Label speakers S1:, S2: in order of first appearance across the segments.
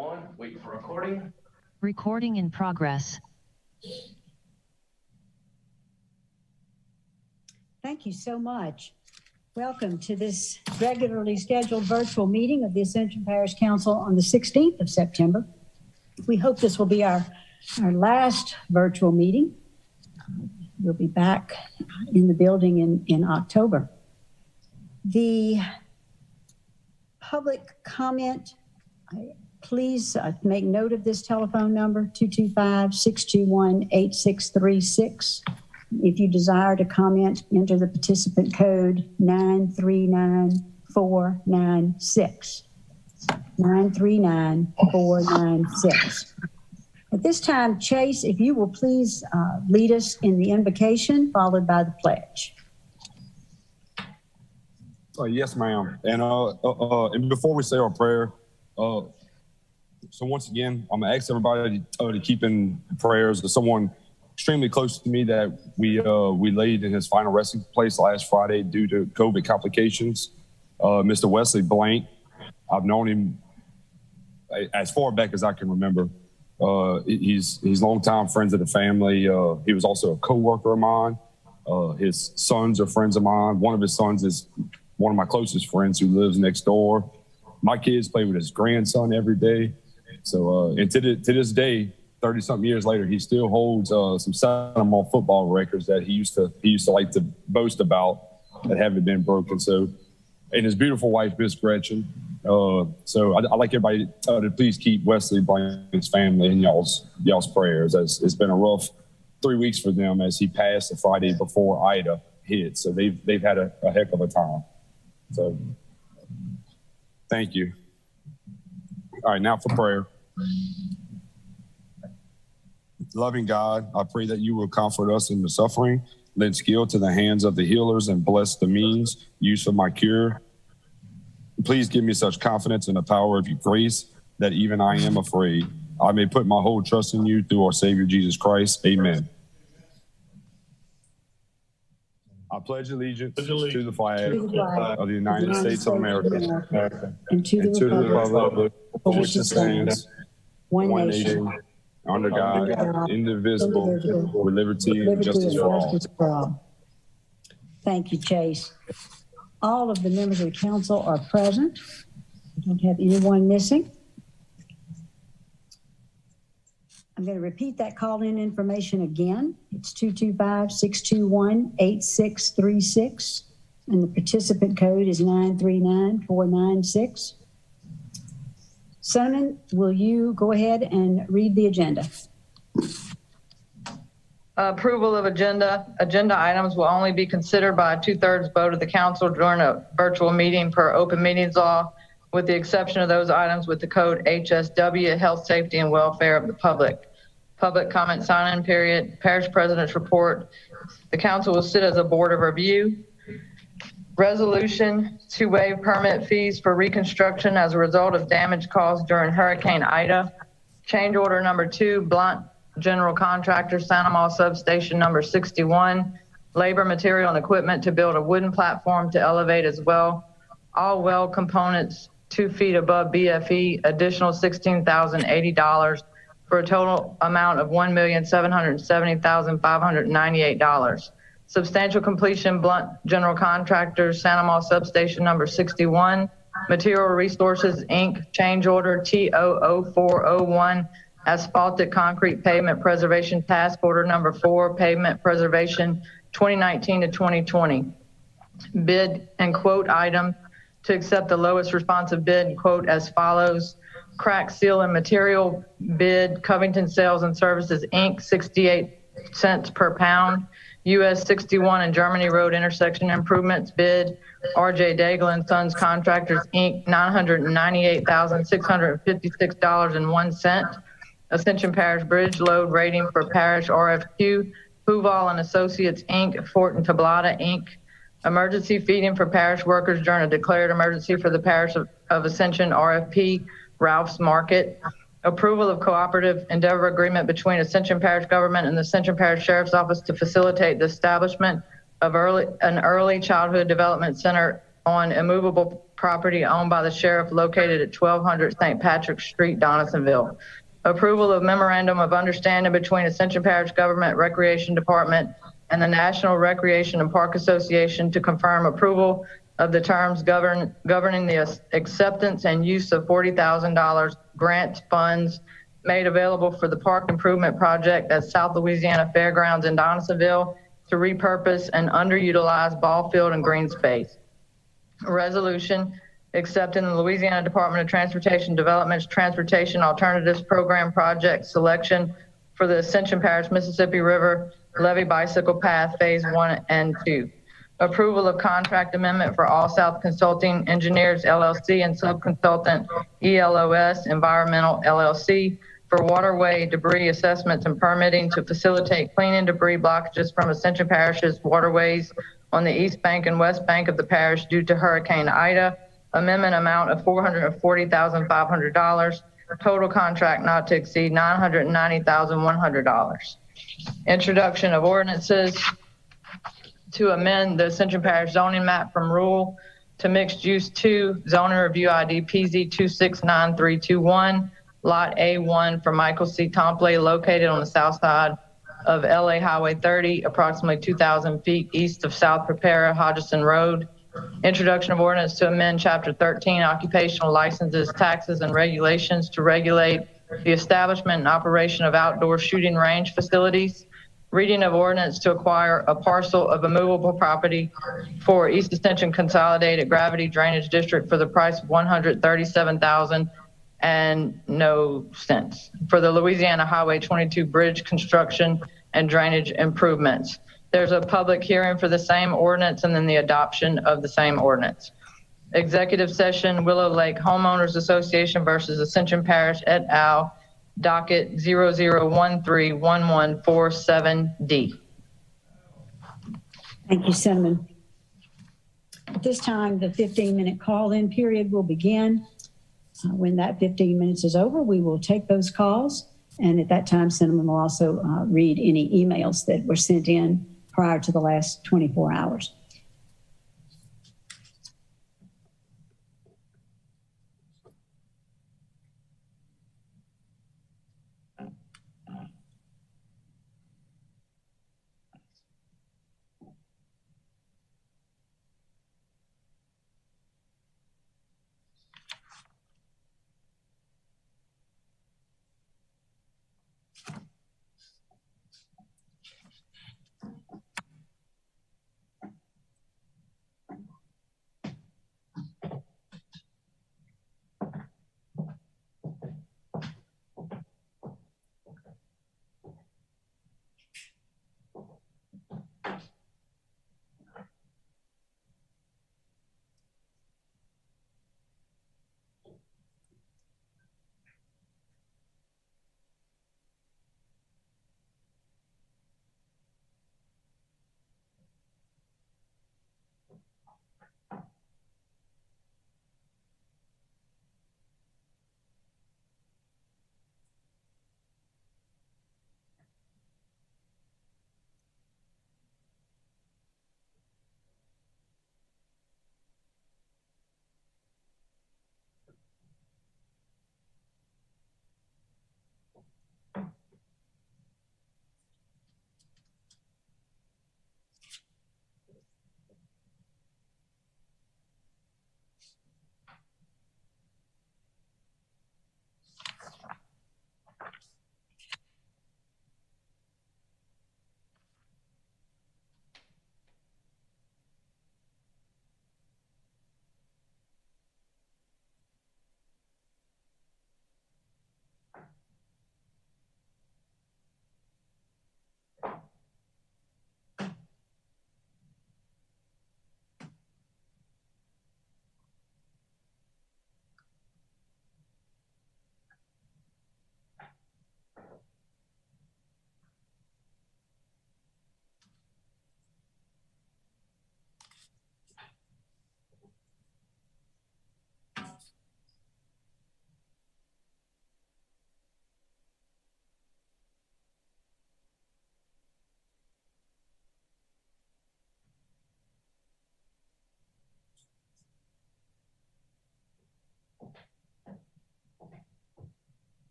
S1: One, wait for recording.
S2: Recording in progress.
S3: Thank you so much. Welcome to this regularly scheduled virtual meeting of the Ascension Parish Council on the 16th of September. We hope this will be our last virtual meeting. We'll be back in the building in October. The public comment, please make note of this telephone number, 225-621-8636. If you desire to comment, enter the participant code 939496. 939496. At this time, Chase, if you will please lead us in the invocation, followed by the pledge.
S4: Yes, ma'am. And before we say our prayer, so once again, I'm gonna ask everybody to keep in prayers. There's someone extremely close to me that we laid in his final resting place last Friday due to COVID complications. Mr. Wesley Blank. I've known him as far back as I can remember. He's longtime friends of the family. He was also a co-worker of mine. His sons are friends of mine. One of his sons is one of my closest friends who lives next door. My kids play with his grandson every day. So, and to this day, 30-something years later, he still holds some sentimental football records that he used to like to boast about that haven't been broken. So, and his beautiful wife, Miss Gretchen. So I'd like everybody to please keep Wesley Blank's family in y'all's prayers, as it's been a rough 3 weeks for them as he passed the Friday before Ida hit. So they've had a heck of a time. So thank you. All right, now for prayer. Loving God, I pray that you will comfort us in the suffering, lend skill to the hands of the healers, and bless the means used for my cure. Please give me such confidence in the power of your grace that even I am afraid. I may put my whole trust in you through our Savior, Jesus Christ. Amen. I pledge allegiance to the flag of the United States of America and to the republic for which it stands, one nation, under God, indivisible, with liberty and justice for all.
S3: Thank you, Chase. All of the members of the council are present. We don't have anyone missing. I'm going to repeat that call-in information again. It's 225-621-8636, and the participant code is 939496. Cinnamon, will you go ahead and read the agenda?
S5: Approval of agenda. Agenda items will only be considered by a 2/3 vote of the council during a virtual meeting per open meetings law, with the exception of those items with the code HSW, health, safety, and welfare of the public. Public comment sign-in period, parish president's report. The council will sit as a board of review. Resolution to waive permit fees for reconstruction as a result of damage caused during Hurricane Ida. Change order number 2, Blunt General Contractor, Santa Maria Substation number 61. Labor, material, and equipment to build a wooden platform to elevate as well. All well components 2 feet above BFE, additional $16,080 for a total amount of $1,770,598. Substantial completion, Blunt General Contractor, Santa Maria Substation number 61. Material Resources, Inc., change order T00401, asphaltic concrete pavement preservation task order number 4, pavement preservation 2019 to 2020. Bid and quote item to accept the lowest responsive bid and quote as follows. Crack seal and material bid, Covington Sales and Services, Inc., 68 cents per pound. US 61 and Germany Road intersection improvements bid, RJ Daigle and Sons Contractors, Inc., $998,656.01. Ascension Parish Bridge Load Rating for Parish RFQ, Huval and Associates, Inc., Fort and Tablada, Inc. Emergency feeding for parish workers during a declared emergency for the Parish of Ascension RFP, Ralph's Market. Approval of cooperative endeavor agreement between Ascension Parish government and the Ascension Parish Sheriff's Office to facilitate the establishment of an early childhood development center on Immovable property owned by the sheriff located at 1200 St. Patrick Street, Donaldsonville. Approval of memorandum of understanding between Ascension Parish Government Recreation Department and the National Recreation and Park Association to confirm approval of the terms governing the acceptance and use of $40,000 grant funds made available for the park improvement project at South Louisiana Fairgrounds in Donaldsonville to repurpose an underutilized ball field and green space. A resolution accepting the Louisiana Department of Transportation Development's Transportation Alternatives Program project selection for the Ascension Parish Mississippi River Levee Bicycle Path Phase 1 and 2. Approval of contract amendment for All South Consulting Engineers LLC and subconsultant ELOS Environmental LLC for waterway debris assessments and permitting to facilitate cleaning debris blockages from Ascension Parish's waterways on the east bank and west bank of the parish due to Hurricane Ida. Amendment amount of $440,500. Total contract not to exceed $990,100. Introduction of ordinances to amend the Ascension Parish zoning map from rural to mixed use 2, zoning review ID PZ 269321, Lot A1 for Michael C. Tompley, located on the south side of LA Highway 30, approximately 2,000 feet east of South Prepara, Hodgson Road. Introduction of ordinance to amend Chapter 13, occupational licenses, taxes, and regulations to regulate the establishment and operation of outdoor shooting range facilities. Reading of ordinance to acquire a parcel of immovable property for East Ascension Consolidated Gravity Drainage District for the price of $137,000 and no cents for the Louisiana Highway 22 bridge construction and drainage improvements. There's a public hearing for the same ordinance and then the adoption of the same ordinance. Executive session, Willow Lake Homeowners Association versus Ascension Parish et al., docket 00131147D.
S3: Thank you, Cinnamon. At this time, the 15-minute call-in period will begin. When that 15 minutes is over, we will take those calls. And at that time, Cinnamon will also read any emails that were sent in prior to the last 24 hours.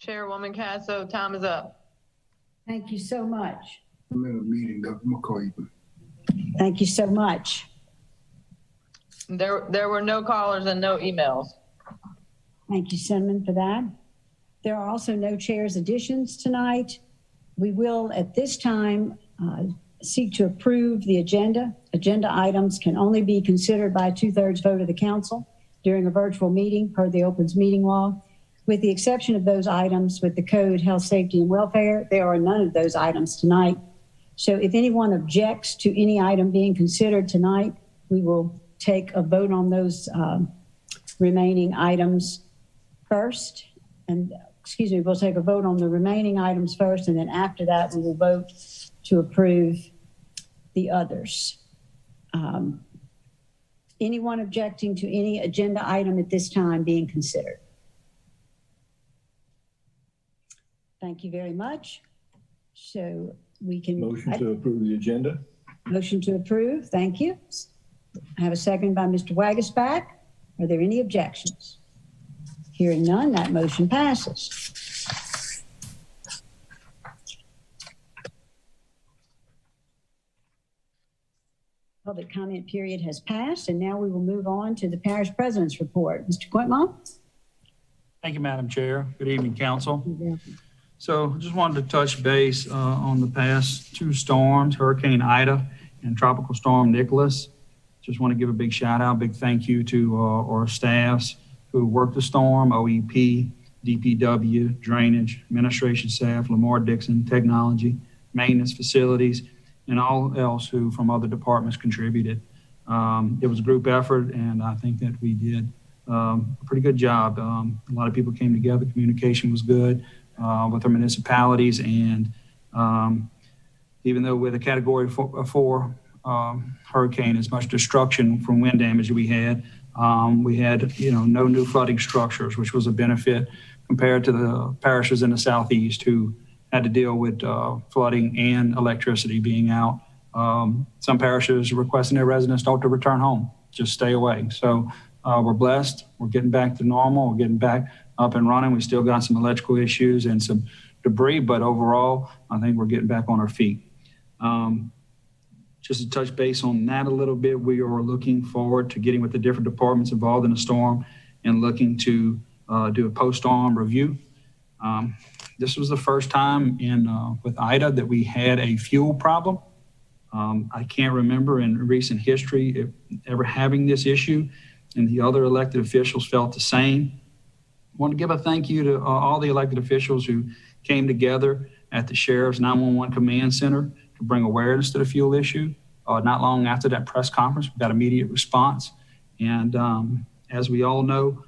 S5: Chairwoman Casso, time is up.
S3: Thank you so much.
S1: I'm in a meeting, Dr. McCoy.
S3: Thank you so much.
S5: There were no callers and no emails.
S3: Thank you, Cinnamon, for that. There are also no chairs additions tonight. We will, at this time, seek to approve the agenda. Agenda items can only be considered by a 2/3 vote of the council during a virtual meeting per the Opens Meeting Law. With the exception of those items with the code, health, safety, and welfare, there are none of those items tonight. So if anyone objects to any item being considered tonight, we will take a vote on those remaining items first. We'll take a vote on the remaining items first, and then after that, we will vote to approve the others. Anyone objecting to any agenda item at this time being considered? Thank you very much. So we can.
S1: Motion to approve the agenda.
S3: Motion to approve. Thank you. I have a second by Mr. Wagasback. Are there any objections? Hearing none, that motion passes. Public comment period has passed, and now we will move on to the parish president's report. Mr. Quintmont?
S6: Thank you, Madam Chair. Good evening, Council. So just wanted to touch base on the past two storms, Hurricane Ida and Tropical Storm Nicholas. Just want to give a big shout out, big thank you to our staffs who worked the storm, OEP, DPW, drainage, administration staff, Lamar Dixon, technology, maintenance facilities, and all else who from other departments contributed. It was a group effort, and I think that we did a pretty good job. A lot of people came together. Communication was good with our municipalities, and even though with a Category 4 hurricane, as much destruction from wind damage we had no new flooding structures, which was a benefit compared to the parishes in the southeast who had to deal with flooding and electricity being out. Some parishes requesting their residents not to return home, just stay away. So we're blessed. We're getting back to normal. We're getting back up and running. We still got some electrical issues and some debris, but overall, I think we're getting back on our feet. Just to touch base on that a little bit, we are looking forward to getting with the different departments involved in the storm and looking to do a post-storm review. This was the first time with Ida that we had a fuel problem. I can't remember in recent history ever having this issue, and the other elected officials felt the same. I want to give a thank you to all the elected officials who came together at the Sheriff's 911 Command Center to bring awareness to the fuel issue. Not long after that press conference, we got immediate response. And as we all know,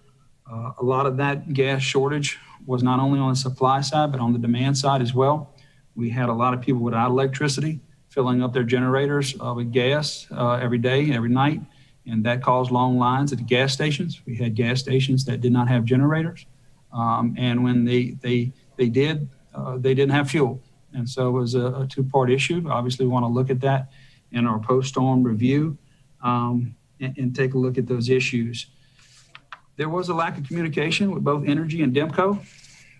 S6: a lot of that gas shortage was not only on the supply side, but on the demand side as well. We had a lot of people without electricity filling up their generators with gas every day, every night. And that caused long lines at the gas stations. We had gas stations that did not have generators. And when they did, they didn't have fuel. And so it was a two-part issue. Obviously, we want to look at that in our post-storm review and take a look at those issues. There was a lack of communication with both Energy and DEMCO.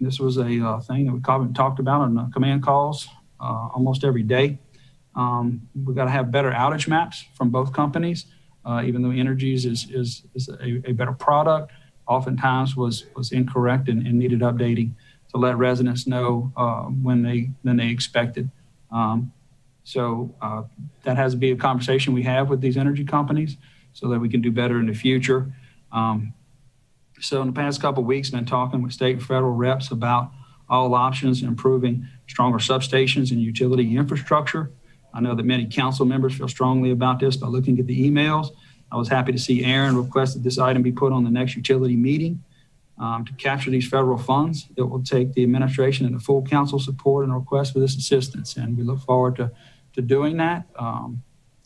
S6: This was a thing that we talked about on command calls almost every day. We got to have better outage maps from both companies. Even though Energy's is a better product, oftentimes was incorrect and needed updating to let residents know when they expected. So that has to be a conversation we have with these energy companies so that we can do better in the future. So in the past couple of weeks, been talking with state and federal reps about all options, improving stronger substations and utility infrastructure. I know that many council members feel strongly about this by looking at the emails. I was happy to see Aaron request that this item be put on the next utility meeting to capture these federal funds. It will take the administration and the full council support and request for this assistance. And we look forward to doing that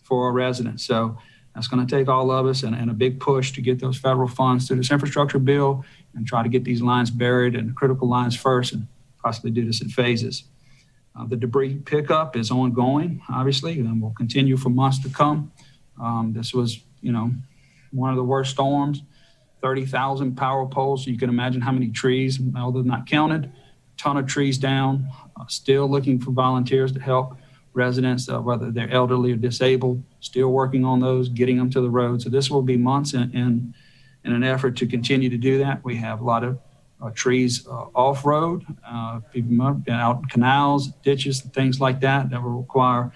S6: for our residents. So that's going to take all of us and a big push to get those federal funds through this infrastructure bill and try to get these lines buried and the critical lines first and possibly do this in phases. The debris pickup is ongoing, obviously, and will continue for months to come. This was, one of the worst storms, 30,000 power poles. So you can imagine how many trees, although not counted, ton of trees down, still looking for volunteers to help residents, whether they're elderly or disabled, still working on those, getting them to the road. So this will be months in an effort to continue to do that. We have a lot of trees off-road, people out in canals, ditches, and things like that will require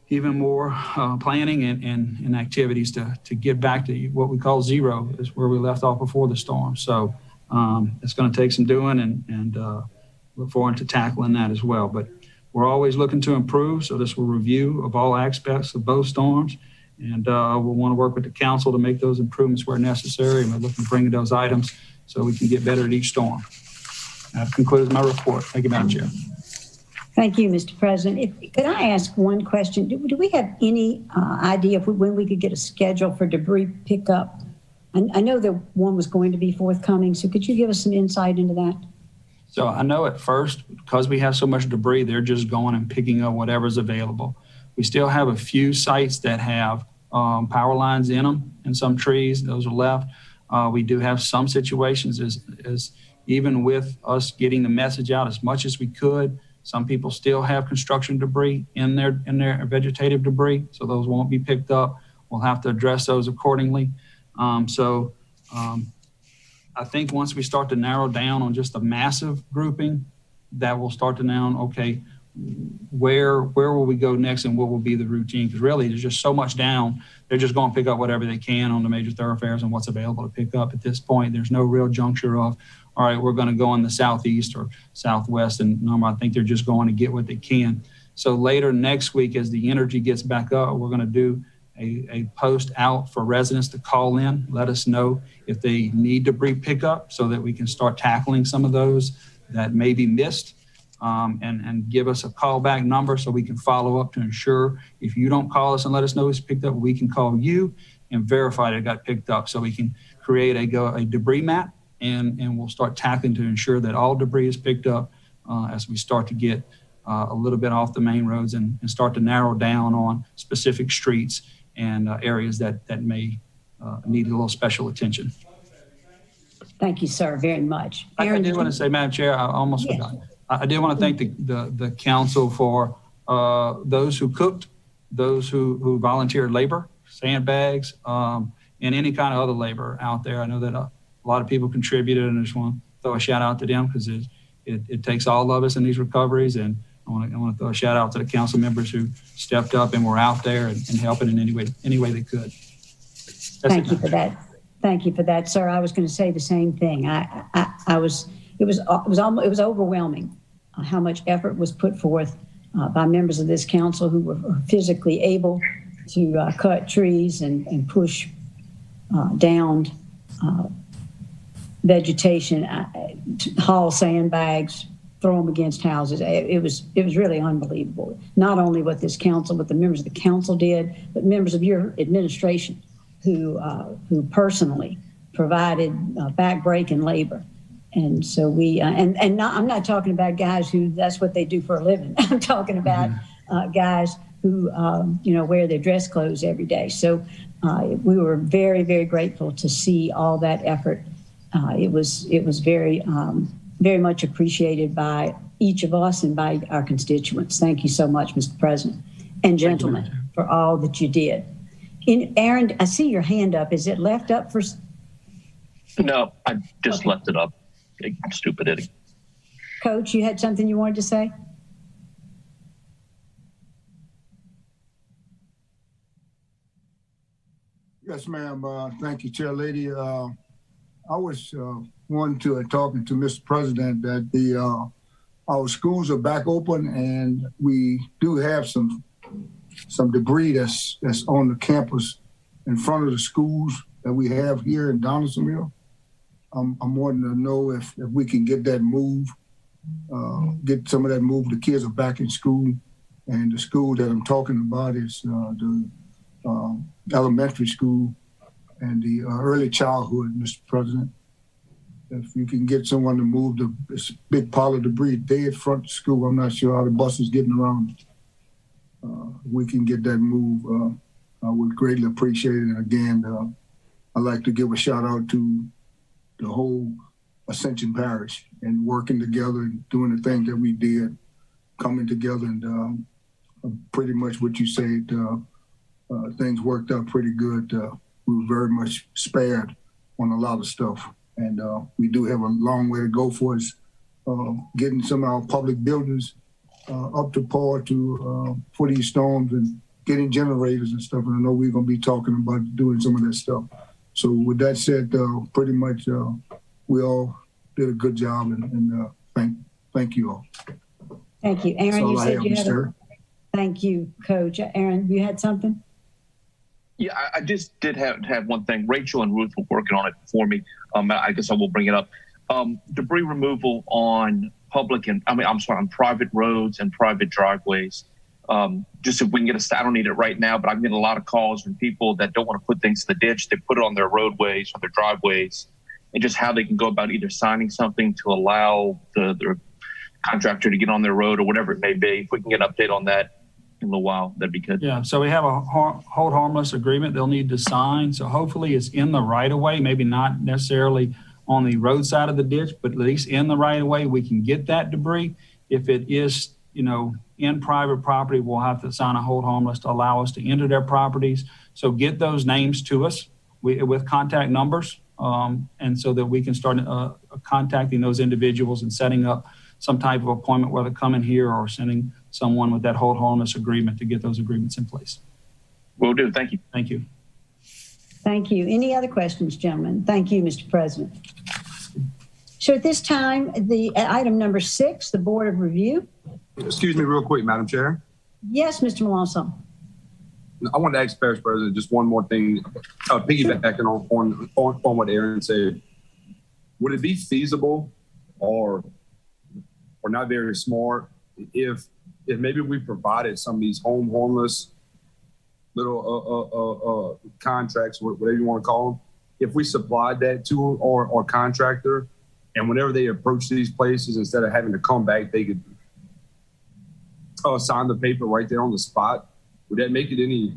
S6: even more planning and activities to get back to what we call zero, is where we left off before the storm. So it's going to take some doing and look forward to tackling that as well. But we're always looking to improve. So this will review of all aspects of both storms. And we'll want to work with the council to make those improvements where necessary. And we're looking to bring those items so we can get better at each storm. That concludes my report. Thank you, Madam Chair.
S3: Thank you, Mr. President. Could I ask one question? Do we have any idea of when we could get a schedule for debris pickup? I know that one was going to be forthcoming, so could you give us some insight into that?
S6: So I know at first, because we have so much debris, they're just going and picking up whatever's available. We still have a few sites that have power lines in them and some trees. Those are left. We do have some situations as even with us getting the message out as much as we could, some people still have construction debris in their vegetative debris, so those won't be picked up. We'll have to address those accordingly. I think once we start to narrow down on just a massive grouping, that will start to now, okay, where will we go next and what will be the routine? Because really there's just so much down. They're just going to pick up whatever they can on the major thoroughfares and what's available to pick up at this point. There's no real juncture of, all right, we're going to go in the southeast or southwest, and I think they're just going to get what they can. So later next week, as the energy gets back up, we're going to do a post out for residents to call in, let us know if they need debris pickup so that we can start tackling some of those that may be missed, and give us a callback number so we can follow up to ensure if you don't call us and let us know it's picked up, we can call you and verify that it got picked up so we can create a debris map. And we'll start tackling to ensure that all debris is picked up as we start to get a little bit off the main roads and start to narrow down on specific streets and areas that may need a little special attention.
S3: Thank you, sir, very much.
S6: I did want to say, Madam Chair, I almost forgot. I did want to thank the council for those who cooked, those who volunteered labor, sandbags, and any kind of other labor out there. I know that a lot of people contributed, and I just want to throw a shout out to them because it takes all of us in these recoveries. And I want to throw a shout out to the council members who stepped up and were out there and helping in any way they could.
S3: Thank you for that. Thank you for that, sir. I was going to say the same thing. It was overwhelming how much effort was put forth by members of this council who were physically able to cut trees and push down vegetation, haul sandbags, throw them against houses. It was really unbelievable. Not only what this council, what the members of the council did, but members of your administration who personally provided backbreaking labor. And so I'm not talking about guys who that's what they do for a living. I'm talking about guys who wear their dress clothes every day. So we were very, very grateful to see all that effort. It was very, very much appreciated by each of us and by our constituents. Thank you so much, Mr. President and gentlemen, for all that you did. Aaron, I see your hand up. Is it left up for?
S7: No, I just left it up. Stupid idiot.
S3: Coach, you had something you wanted to say?
S1: Yes, ma'am. Thank you, Chair Lady. I was wanting to talking to Mr. President that our schools are back open, and we do have some debris that's on the campus in front of the schools that we have here in Donaldsonville. I'm wanting to know if we can get that moved, get some of that moved. The kids are back in school, and the school that I'm talking about is the elementary school and the early childhood, Mr. President. If you can get someone to move this big pile of debris dead front of school, I'm not sure how the bus is getting around. We can get that move. I would greatly appreciate it. And again, I'd like to give a shout out to the whole Ascension Parish and working together and doing the things that we did, coming together and pretty much what you said, things worked out pretty good. We were very much spared on a lot of stuff. And we do have a long way to go for us getting some of our public buildings up to par for these storms and getting generators and stuff. And I know we're going to be talking about doing some of that stuff. So with that said, pretty much we all did a good job and thank you all.
S3: Thank you. Aaron, you said you had
S1: a...
S3: Thank you, Coach. Aaron, you had something?
S7: Yeah, I just did have one thing. Rachel and Ruth were working on it for me. I guess I will bring it up. Debris removal on on private roads and private driveways. Just if we can get I don't need it right now, but I'm getting a lot of calls from people that don't want to put things in the ditch. They put it on their roadways or their driveways, and just how they can go about either signing something to allow the contractor to get on their road or whatever it may be. If we can get an update on that in a little while, that'd be good.
S6: Yeah, so we have a hold harmless agreement they'll need to sign. So hopefully it's in the right of way, maybe not necessarily on the roadside of the ditch, but at least in the right of way, we can get that debris. If it is, in private property, we'll have to sign a hold harmless to allow us to enter their properties. So get those names to us with contact numbers, and so that we can start contacting those individuals and setting up some type of appointment, whether coming here or sending someone with that hold harmless agreement to get those agreements in place.
S7: Will do. Thank you.
S6: Thank you.
S3: Thank you. Any other questions, gentlemen? Thank you, Mr. President. So at this time, the item number 6, the Board of Review.
S4: Excuse me real quick, Madam Chair.
S3: Yes, Mr. Melanson.
S4: I wanted to ask Parish President just one more thing, piggybacking on what Aaron said. Would it be feasible or not very smart if maybe we provided some of these homeless little contracts, whatever you want to call them, if we supplied that to our contractor, and whenever they approach these places, instead of having to come back, they could sign the paper right there on the spot. Would that make it any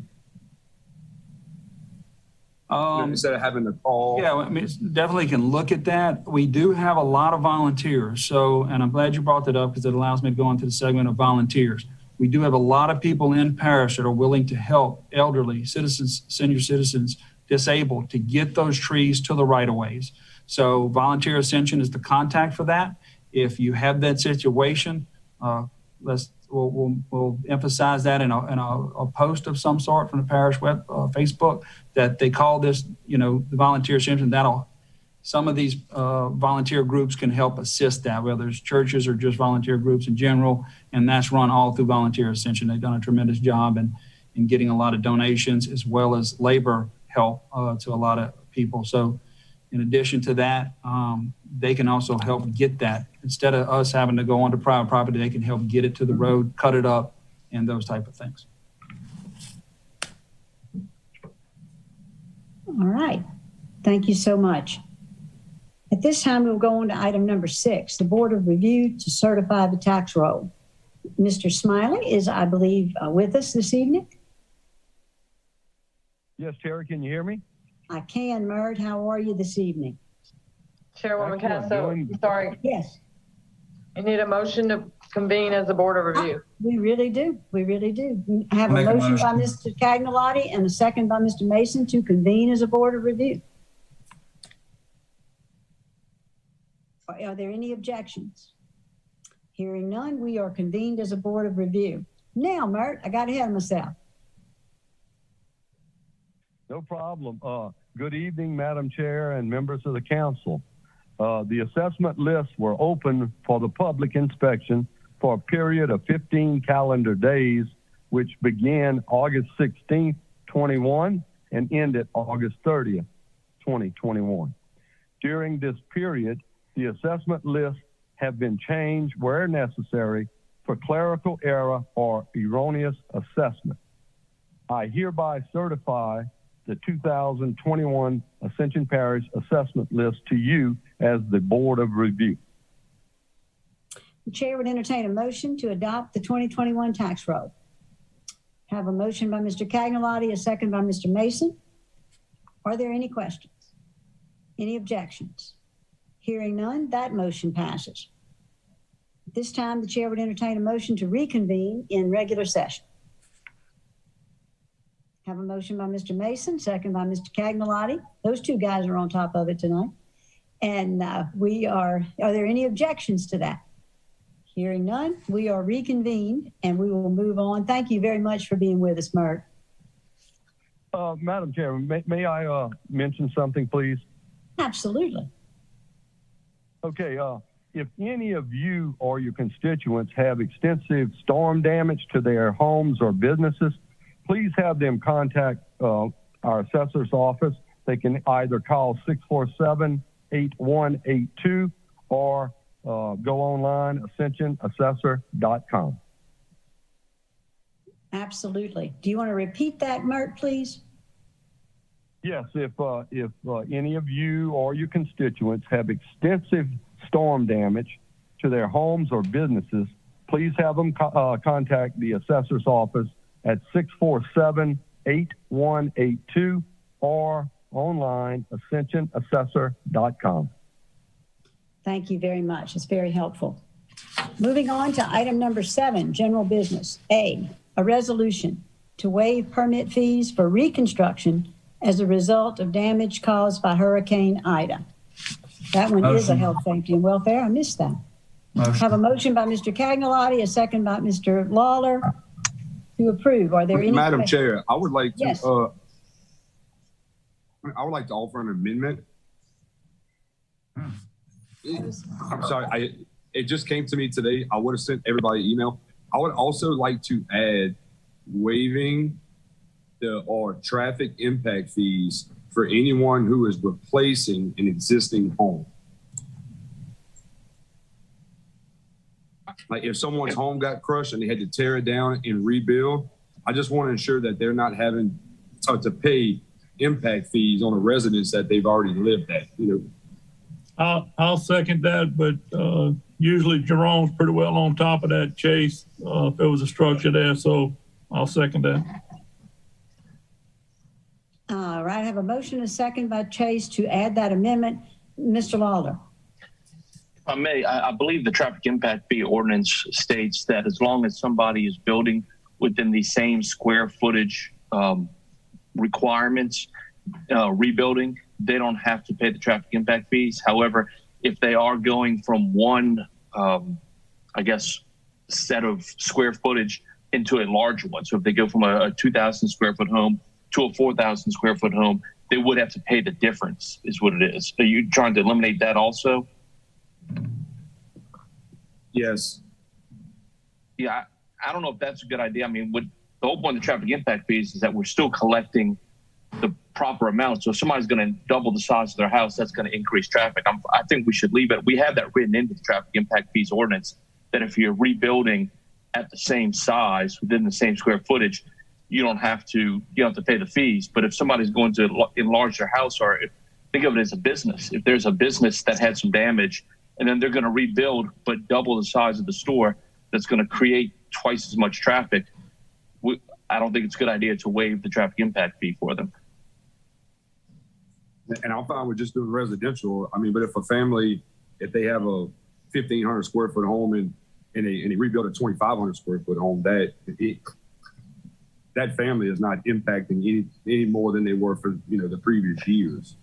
S4: instead of having to call?
S6: Yeah, I mean, definitely can look at that. We do have a lot of volunteers. So, and I'm glad you brought that up because it allows me to go into the segment of volunteers. We do have a lot of people in parish that are willing to help elderly citizens, senior citizens, disabled to get those trees to the right of ways. So Volunteer Ascension is the contact for that. If you have that situation, we'll emphasize that in a post of some sort from the parish web Facebook that they call this, the Volunteer Ascension. Some of these volunteer groups can help assist that, whether it's churches or just volunteer groups in general, and that's run all through Volunteer Ascension. They've done a tremendous job in getting a lot of donations as well as labor help to a lot of people. So in addition to that, they can also help get that. Instead of us having to go onto private property, they can help get it to the road, cut it up, and those type of things.
S3: All right. Thank you so much. At this time, we'll go on to item number 6, the Board of Review to certify the tax roll. Mr. Smiley is, I believe, with us this evening.
S8: Yes, Terry, can you hear me?
S3: I can, Mert. How are you this evening?
S5: Chairwoman Casso, sorry.
S3: Yes.
S5: You need a motion to convene as a Board of Review.
S3: We really do. We really do. We have a motion by Mr. Cagnolati and a second by Mr. Mason to convene as a Board of Review. Are there any objections? Hearing none, we are convened as a Board of Review. Now, Mert, I got ahead of myself.
S8: No problem. Good evening, Madam Chair and members of the council. The assessment lists were open for the public inspection for a period of 15 calendar days, which began August 16th, 21 and ended August 30th, 2021. During this period, the assessment lists have been changed where necessary for clerical error or erroneous assessment. I hereby certify the 2021 Ascension Parish assessment list to you as the Board of Review.
S3: The chair would entertain a motion to adopt the 2021 tax roll. Have a motion by Mr. Cagnolati, a second by Mr. Mason. Are there any questions? Any objections? Hearing none, that motion passes. At this time, the chair would entertain a motion to reconvene in regular session. Have a motion by Mr. Mason, second by Mr. Cagnolotti. Those two guys are on top of it tonight. And are there any objections to that? Hearing none, we are reconvened and we will move on. Thank you very much for being with us, Mert.
S8: Madam Chairman, may I mention something, please?
S3: Absolutely.
S8: Okay, if any of you or your constituents have extensive storm damage to their homes or businesses, please have them contact our assessor's office. They can either call 647-8182 or go online, ascensionassessor.com.
S3: Absolutely. Do you want to repeat that, Mert, please?
S8: Yes, if any of you or your constituents have extensive storm damage to their homes or businesses, please have them contact the assessor's office at 647-8182 or online, ascensionassessor.com.
S3: Thank you very much. It's very helpful. Moving on to item number 7, general business. A resolution to waive permit fees for reconstruction as a result of damage caused by Hurricane Ida. That one is a health, safety, and welfare. I missed that. Have a motion by Mr. Cagnolotti, a second by Mr. Lawler to approve. Are there any
S4: Madam
S3: questions?
S4: Chair, I would like to
S3: Yes.
S4: I would like to offer an amendment. I'm sorry, it just came to me today. I would have sent everybody an email. I would also like to add waiving or traffic impact fees for anyone who is replacing an existing home. Like if someone's home got crushed and they had to tear it down and rebuild, I just want to ensure that they're not having to pay impact fees on a residence that they've already lived at.
S9: I'll second that, but usually Jerome's pretty well on top of that, Chase, if there was a structure there, so I'll second that.
S3: All right, I have a motion and a second by Chase to add that amendment. Mr. Lawler.
S7: If I may, I believe the traffic impact fee ordinance states that as long as somebody is building within the same square footage requirements, rebuilding, they don't have to pay the traffic impact fees. However, if they are going from one, set of square footage into a larger one, so if they go from a 2,000 square foot home to a 4,000 square foot home, they would have to pay the difference, is what it is. Are you trying to eliminate that also?
S4: Yes.
S7: Yeah, I don't know if that's a good idea. I mean, the whole point of the traffic impact fees is that we're still collecting the proper amount. So if somebody's going to double the size of their house, that's going to increase traffic. I think we should leave it. We have that written into the traffic impact fees ordinance that if you're rebuilding at the same size within the same square footage, you don't have to pay the fees. But if somebody's going to enlarge their house, or think of it as a business, if there's a business that had some damage and then they're going to rebuild but double the size of the store, that's going to create twice as much traffic, I don't think it's a good idea to waive the traffic impact fee for them.
S4: And I'm fine with just doing residential. I mean, but if a family, if they have a 1,500 square foot home and they rebuild a 2,500 square foot home, that family is not impacting any more than they were for the previous years.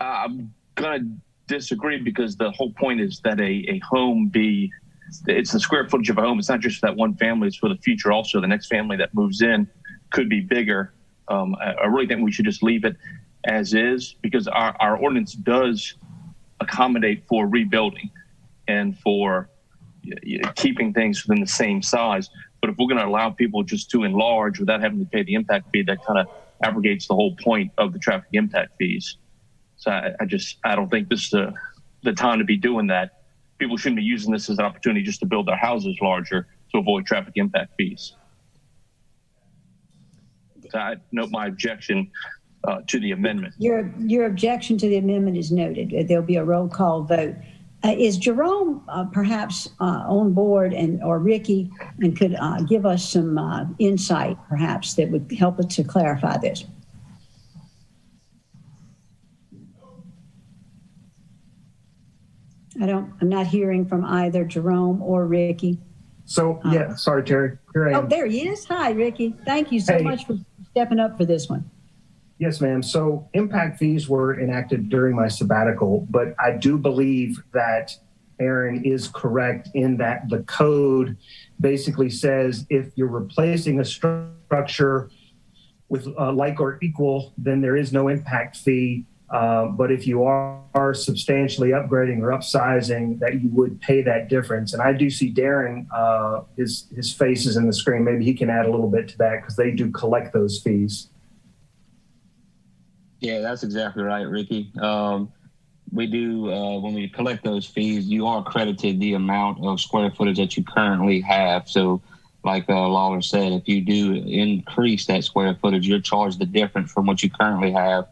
S7: I'm going to disagree because the whole point is that a home it's the square footage of a home. It's not just for that one family, it's for the future also. The next family that moves in could be bigger. I really think we should just leave it as is because our ordinance does accommodate for rebuilding and for keeping things within the same size. But if we're going to allow people just to enlarge without having to pay the impact fee, that kind of abrogates the whole point of the traffic impact fees. So I don't think this is the time to be doing that. People shouldn't be using this as an opportunity just to build their houses larger to avoid traffic impact fees. So I note my objection to the amendment.
S3: Your objection to the amendment is noted. There'll be a roll call vote. Is Jerome perhaps on board or Ricky and could give us some insight perhaps that would help us to clarify this? I'm not hearing from either Jerome or Ricky.
S10: So, yeah, sorry, Terry. Here I am.
S3: Oh, there he is. Hi, Ricky. Thank you so
S10: Hey.
S3: much for stepping up for this one.
S10: Yes, ma'am. So impact fees were enacted during my sabbatical, but I do believe that Aaron is correct in that the code basically says if you're replacing a structure with like or equal, then there is no impact fee. But if you are substantially upgrading or upsizing, that you would pay that difference. And I do see Darren, his face is in the screen. Maybe he can add a little bit to that because they do collect those fees.
S11: Yeah, that's exactly right, Ricky. We do, when we collect those fees, you are credited the amount of square footage that you currently have. So like Lawler said, if you do increase that square footage, you're charged the difference from what you currently have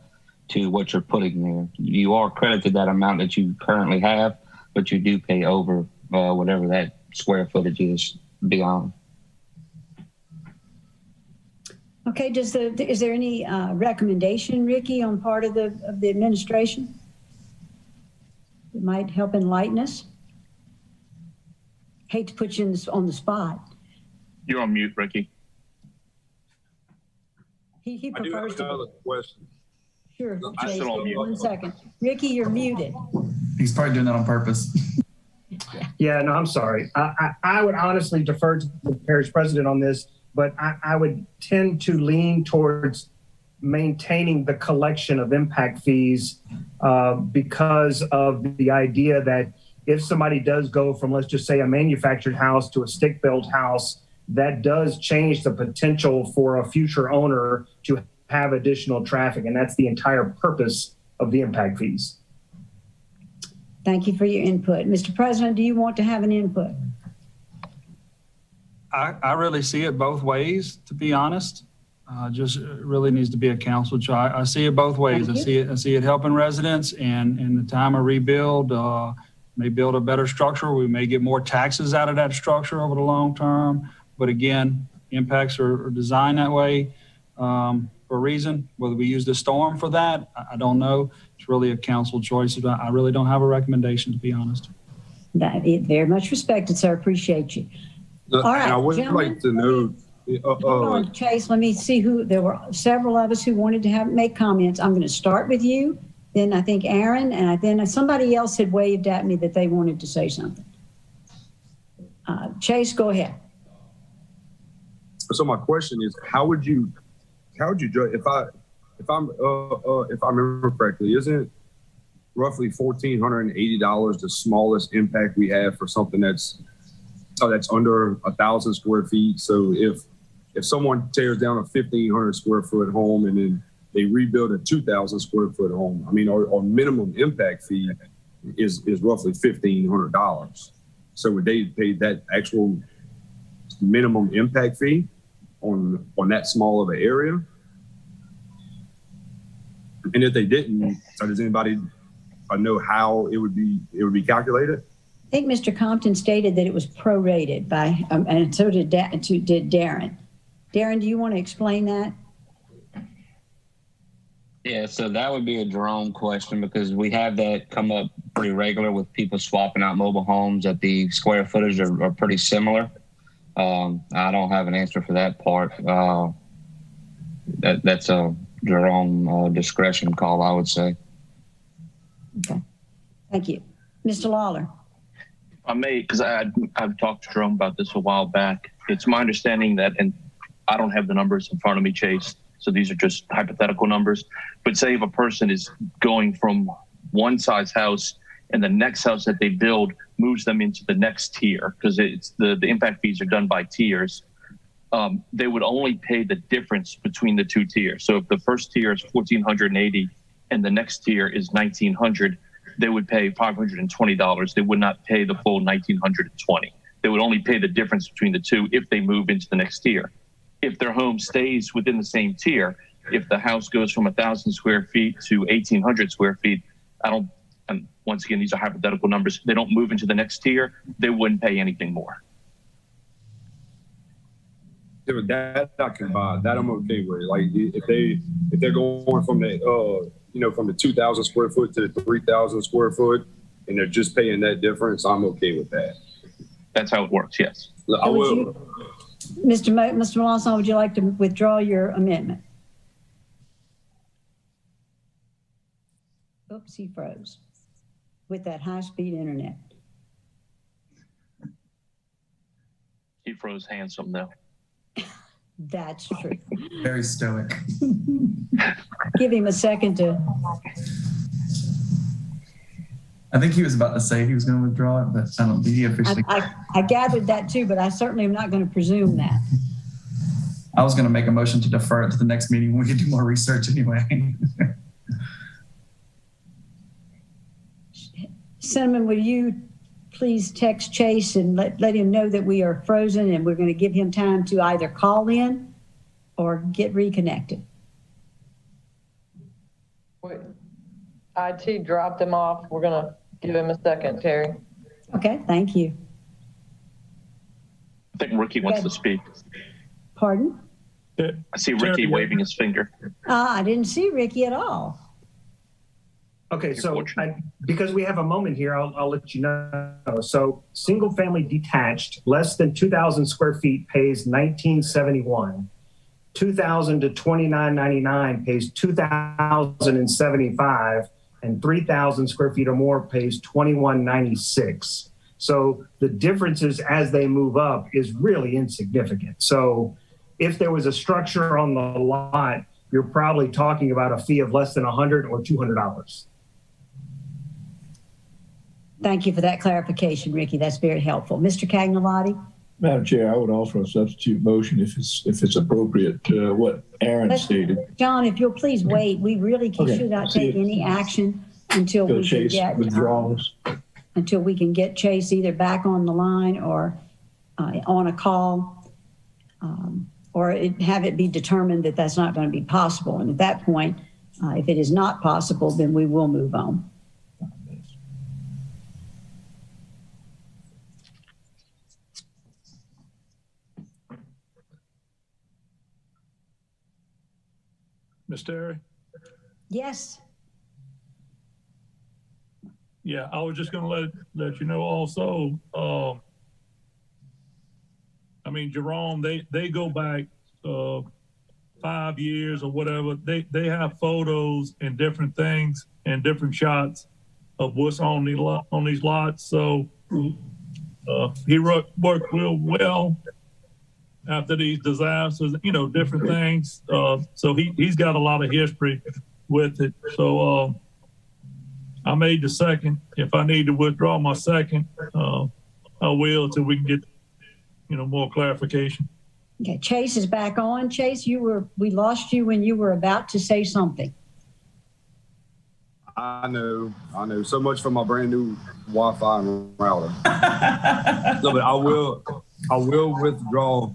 S11: to what you're putting there. You are credited that amount that you currently have, but you do pay over whatever that square footage is beyond.
S3: Okay, is there any recommendation, Ricky, on part of the administration that might help enlighten us? Hate to put you on the spot.
S7: You're on mute, Ricky.
S3: He
S4: I do have
S3: prefers
S4: another
S3: to.
S4: question.
S3: Sure,
S7: I
S3: Chase,
S7: still on mute.
S3: 1 second. Ricky, you're muted.
S12: He's probably doing that on purpose.
S10: Yeah, no, I'm sorry. I would honestly defer to the parish president on this, but I would tend to lean towards maintaining the collection of impact fees because of the idea that if somebody does go from, let's just say, a manufactured house to a stick-built house, that does change the potential for a future owner to have additional traffic. And that's the entire purpose of the impact fees.
S3: Thank you for your input. Mr. President, do you want to have an input?
S6: I really see it both ways, to be honest. Just really needs to be a council choice. I see it both ways.
S3: Thank
S6: I see it helping residents, and in the time of rebuild, may build a better structure. We may get more taxes out of that structure over the long term. But again, impacts are designed that way for a reason. Whether we use the storm for that, I don't know. It's really a council choice. I really don't have a recommendation, to be honest.
S3: That is very much respected, sir. Appreciate you. All right,
S4: and I would
S3: gentlemen.
S4: like to know.
S3: Hold on, Chase. Let me see who. There were several of us who wanted to make comments. I'm going to start with you. Then I think Aaron, and then somebody else had waved at me that they wanted to say something. Chase, go ahead.
S4: So my question is, how would you judge if I remember correctly? Isn't roughly $1,480 the smallest impact we have for something that's under 1,000 square feet? So if someone tears down a 1,500 square foot home and then they rebuild a 2,000 square foot home, I mean, our minimum impact fee is roughly $1,500. So would they pay that actual minimum impact fee on that small of an area? And if they didn't, so does anybody know how it would be calculated?
S3: I think Mr. Compton stated that it was prorated by, and so did Darren. Darren, do you want to explain that?
S11: Yeah, so that would be a Jerome question because we have that come up pretty regular with people swapping out mobile homes that the square footage are pretty similar. I don't have an answer for that part. That's a Jerome discretion call, I would say.
S3: Okay, thank you. Mr. Lawler.
S7: I may, because I've talked to Jerome about this a while back. It's my understanding that, and I don't have the numbers in front of me, Chase, so these are just hypothetical numbers. But say if a person is going from one size house and the next house that they build moves them into the next tier, because it's the impact fees are done by tiers, they would only pay the difference between the two tiers. So if the first tier is $1,480 and the next tier is $1,900, they would pay $520. They would not pay the full $1,920. They would only pay the difference between the two if they move into the next tier. If their home stays within the same tier, if the house goes from 1,000 square feet to 1,800 square feet, and once again, these are hypothetical numbers, they don't move into the next tier, they wouldn't pay anything more.
S4: Yeah, but that I can buy. That I'm okay with. Like if they're going from the from the 2,000 square foot to the 3,000 square foot, and they're just paying that difference, I'm okay with that.
S7: That's how it works, yes.
S4: I will.
S3: Mr. Melanson, would you like to withdraw your amendment? Oops, he froze with that high-speed internet.
S7: He froze handsome though.
S3: That's true.
S12: Very stoic.
S3: Give him a second to.
S12: I think he was about to say he was going to withdraw it, but I don't think he officially.
S3: I gathered that too, but I certainly am not going to presume that.
S12: I was going to make a motion to defer it to the next meeting when we could do more research anyway.
S3: Cinnamon, will you please text Chase and let him know that we are frozen and we're going to give him time to either call in or get reconnected.
S5: Wait, IT dropped him off. We're going to give him a second, Terry.
S3: Okay, thank you.
S7: I think Ricky wants to speak.
S3: Pardon?
S7: I see Ricky waving his finger.
S3: I didn't see Ricky at all.
S10: Okay, so because we have a moment here, I'll let you know. So single family detached, less than 2,000 square feet pays $19.71. 2,000 to 29.99 pays $2,075, and 3,000 square feet or more pays $21.96. So the differences as they move up is really insignificant. So if there was a structure on the lot, you're probably talking about a fee of less than $100 or $200.
S3: Thank you for that clarification, Ricky. That's very helpful. Mr. Cagnolati?
S13: Madam Chair, I would offer a substitute motion if it's appropriate to what Aaron stated.
S3: John, if you'll please wait. We really should not take any action until we can get
S13: withdrawals.
S3: Until we can get Chase either back on the line or on a call, or have it be determined that that's not going to be possible. And at that point, if it is not possible, then we will move on.
S9: Ms. Terry?
S3: Yes.
S9: Yeah, I was just gonna let you know also, I mean, Jerome, they go back 5 years or whatever. They have photos and different things and different shots of what's on these lots. So he worked real well after these disasters, different things. So he's got a lot of history with it. So I made the second. If I need to withdraw my second, I will till we can get, more clarification.
S3: Okay, Chase is back on. Chase, we lost you when you were about to say something.
S4: I know. So much for my brand new Wi-Fi and router. No, but I will withdraw.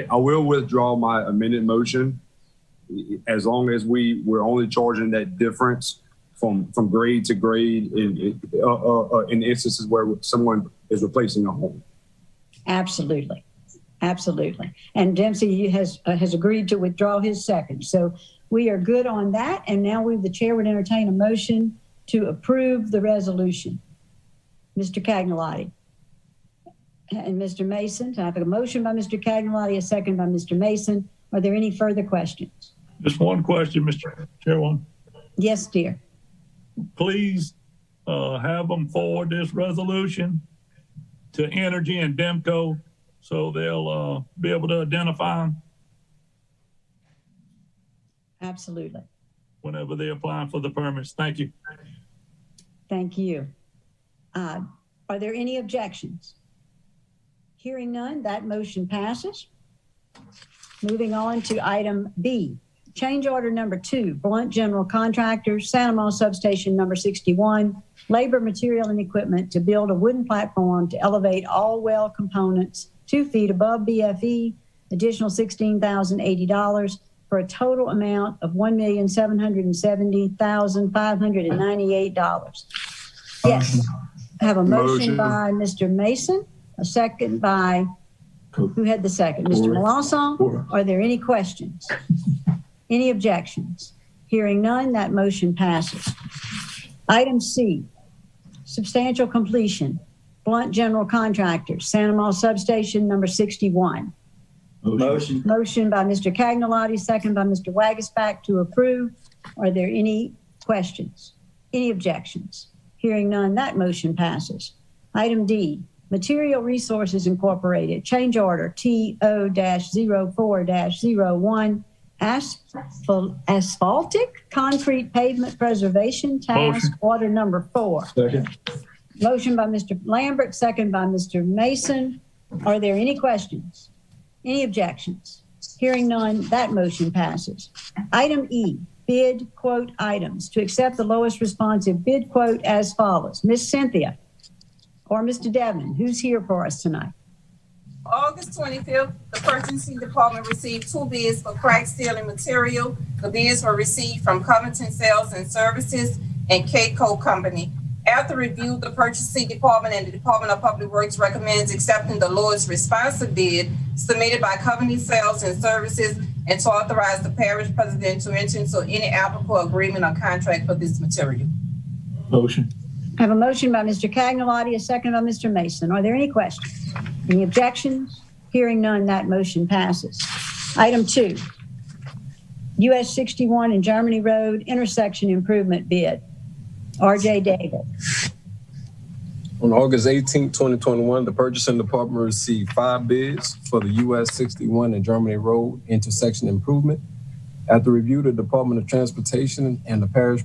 S4: I will withdraw my amended motion as long as we're only charging that difference from grade to grade in instances where someone is replacing a home.
S3: Absolutely. And Dempsey has agreed to withdraw his second. So we are good on that. And now the chair would entertain a motion to approve the resolution. Mr. Cagnolati and Mr. Mason. I have a motion by Mr. Cagnolati, a second by Mr. Mason. Are there any further questions?
S9: Just one question, Mr. Chairwoman.
S3: Yes, dear.
S9: Please have them forward this resolution to Energy and Demco so they'll be able to identify them.
S3: Absolutely.
S9: Whenever they're applying for the permits. Thank you.
S3: Thank you. Are there any objections? Hearing none, that motion passes. Moving on to item B, change order number 2, Blunt General Contractor, Santa Monica Substation number 61, labor, material, and equipment to build a wooden platform to elevate all well components 2 feet above BFE, additional $16,080 for a total amount of $1,770,598. Yes, I have a motion by Mr. Mason, a second by, who had the second? Mr. Melanson? Are there any questions? Any objections? Hearing none, that motion passes. Item C, substantial completion, Blunt General Contractors, Santa Maria Substation number 61.
S13: Motion.
S3: Motion by Mr. Cagnolati, second by Mr. Wagasback to approve. Are there any questions? Any objections? Hearing none, that motion passes. Item D, Material Resources Incorporated, change order TO-04-01, asphaltic concrete pavement preservation task order number 4.
S13: Second.
S3: Motion by Mr. Lambert, second by Mr. Mason. Are there any questions? Any objections? Hearing none, that motion passes. Item E, bid quote items, to accept the lowest responsive bid quote as follows. Miss Cynthia or Mr. Devon, who's here for us tonight?
S14: August 25th, the purchasing department received 2 bids for crack sealing material. The bids were received from Covington Sales and Services and K-Co Company. After review, the purchasing department and the Department of Public Works recommends accepting the lowest responsive bid submitted by Covington Sales and Services and to authorize the parish president to enter into any applicable agreement or contract for this material.
S13: Motion.
S3: I have a motion by Mr. Cagnolati, a second by Mr. Mason. Are there any questions? Any objections? Hearing none, that motion passes. Item 2, US 61 and Germany Road intersection improvement bid. R.J. David.
S15: On August 18, 2021, the purchasing department received 5 bids for the US 61 and Germany Road intersection improvement. After review, the Department of Transportation and the parish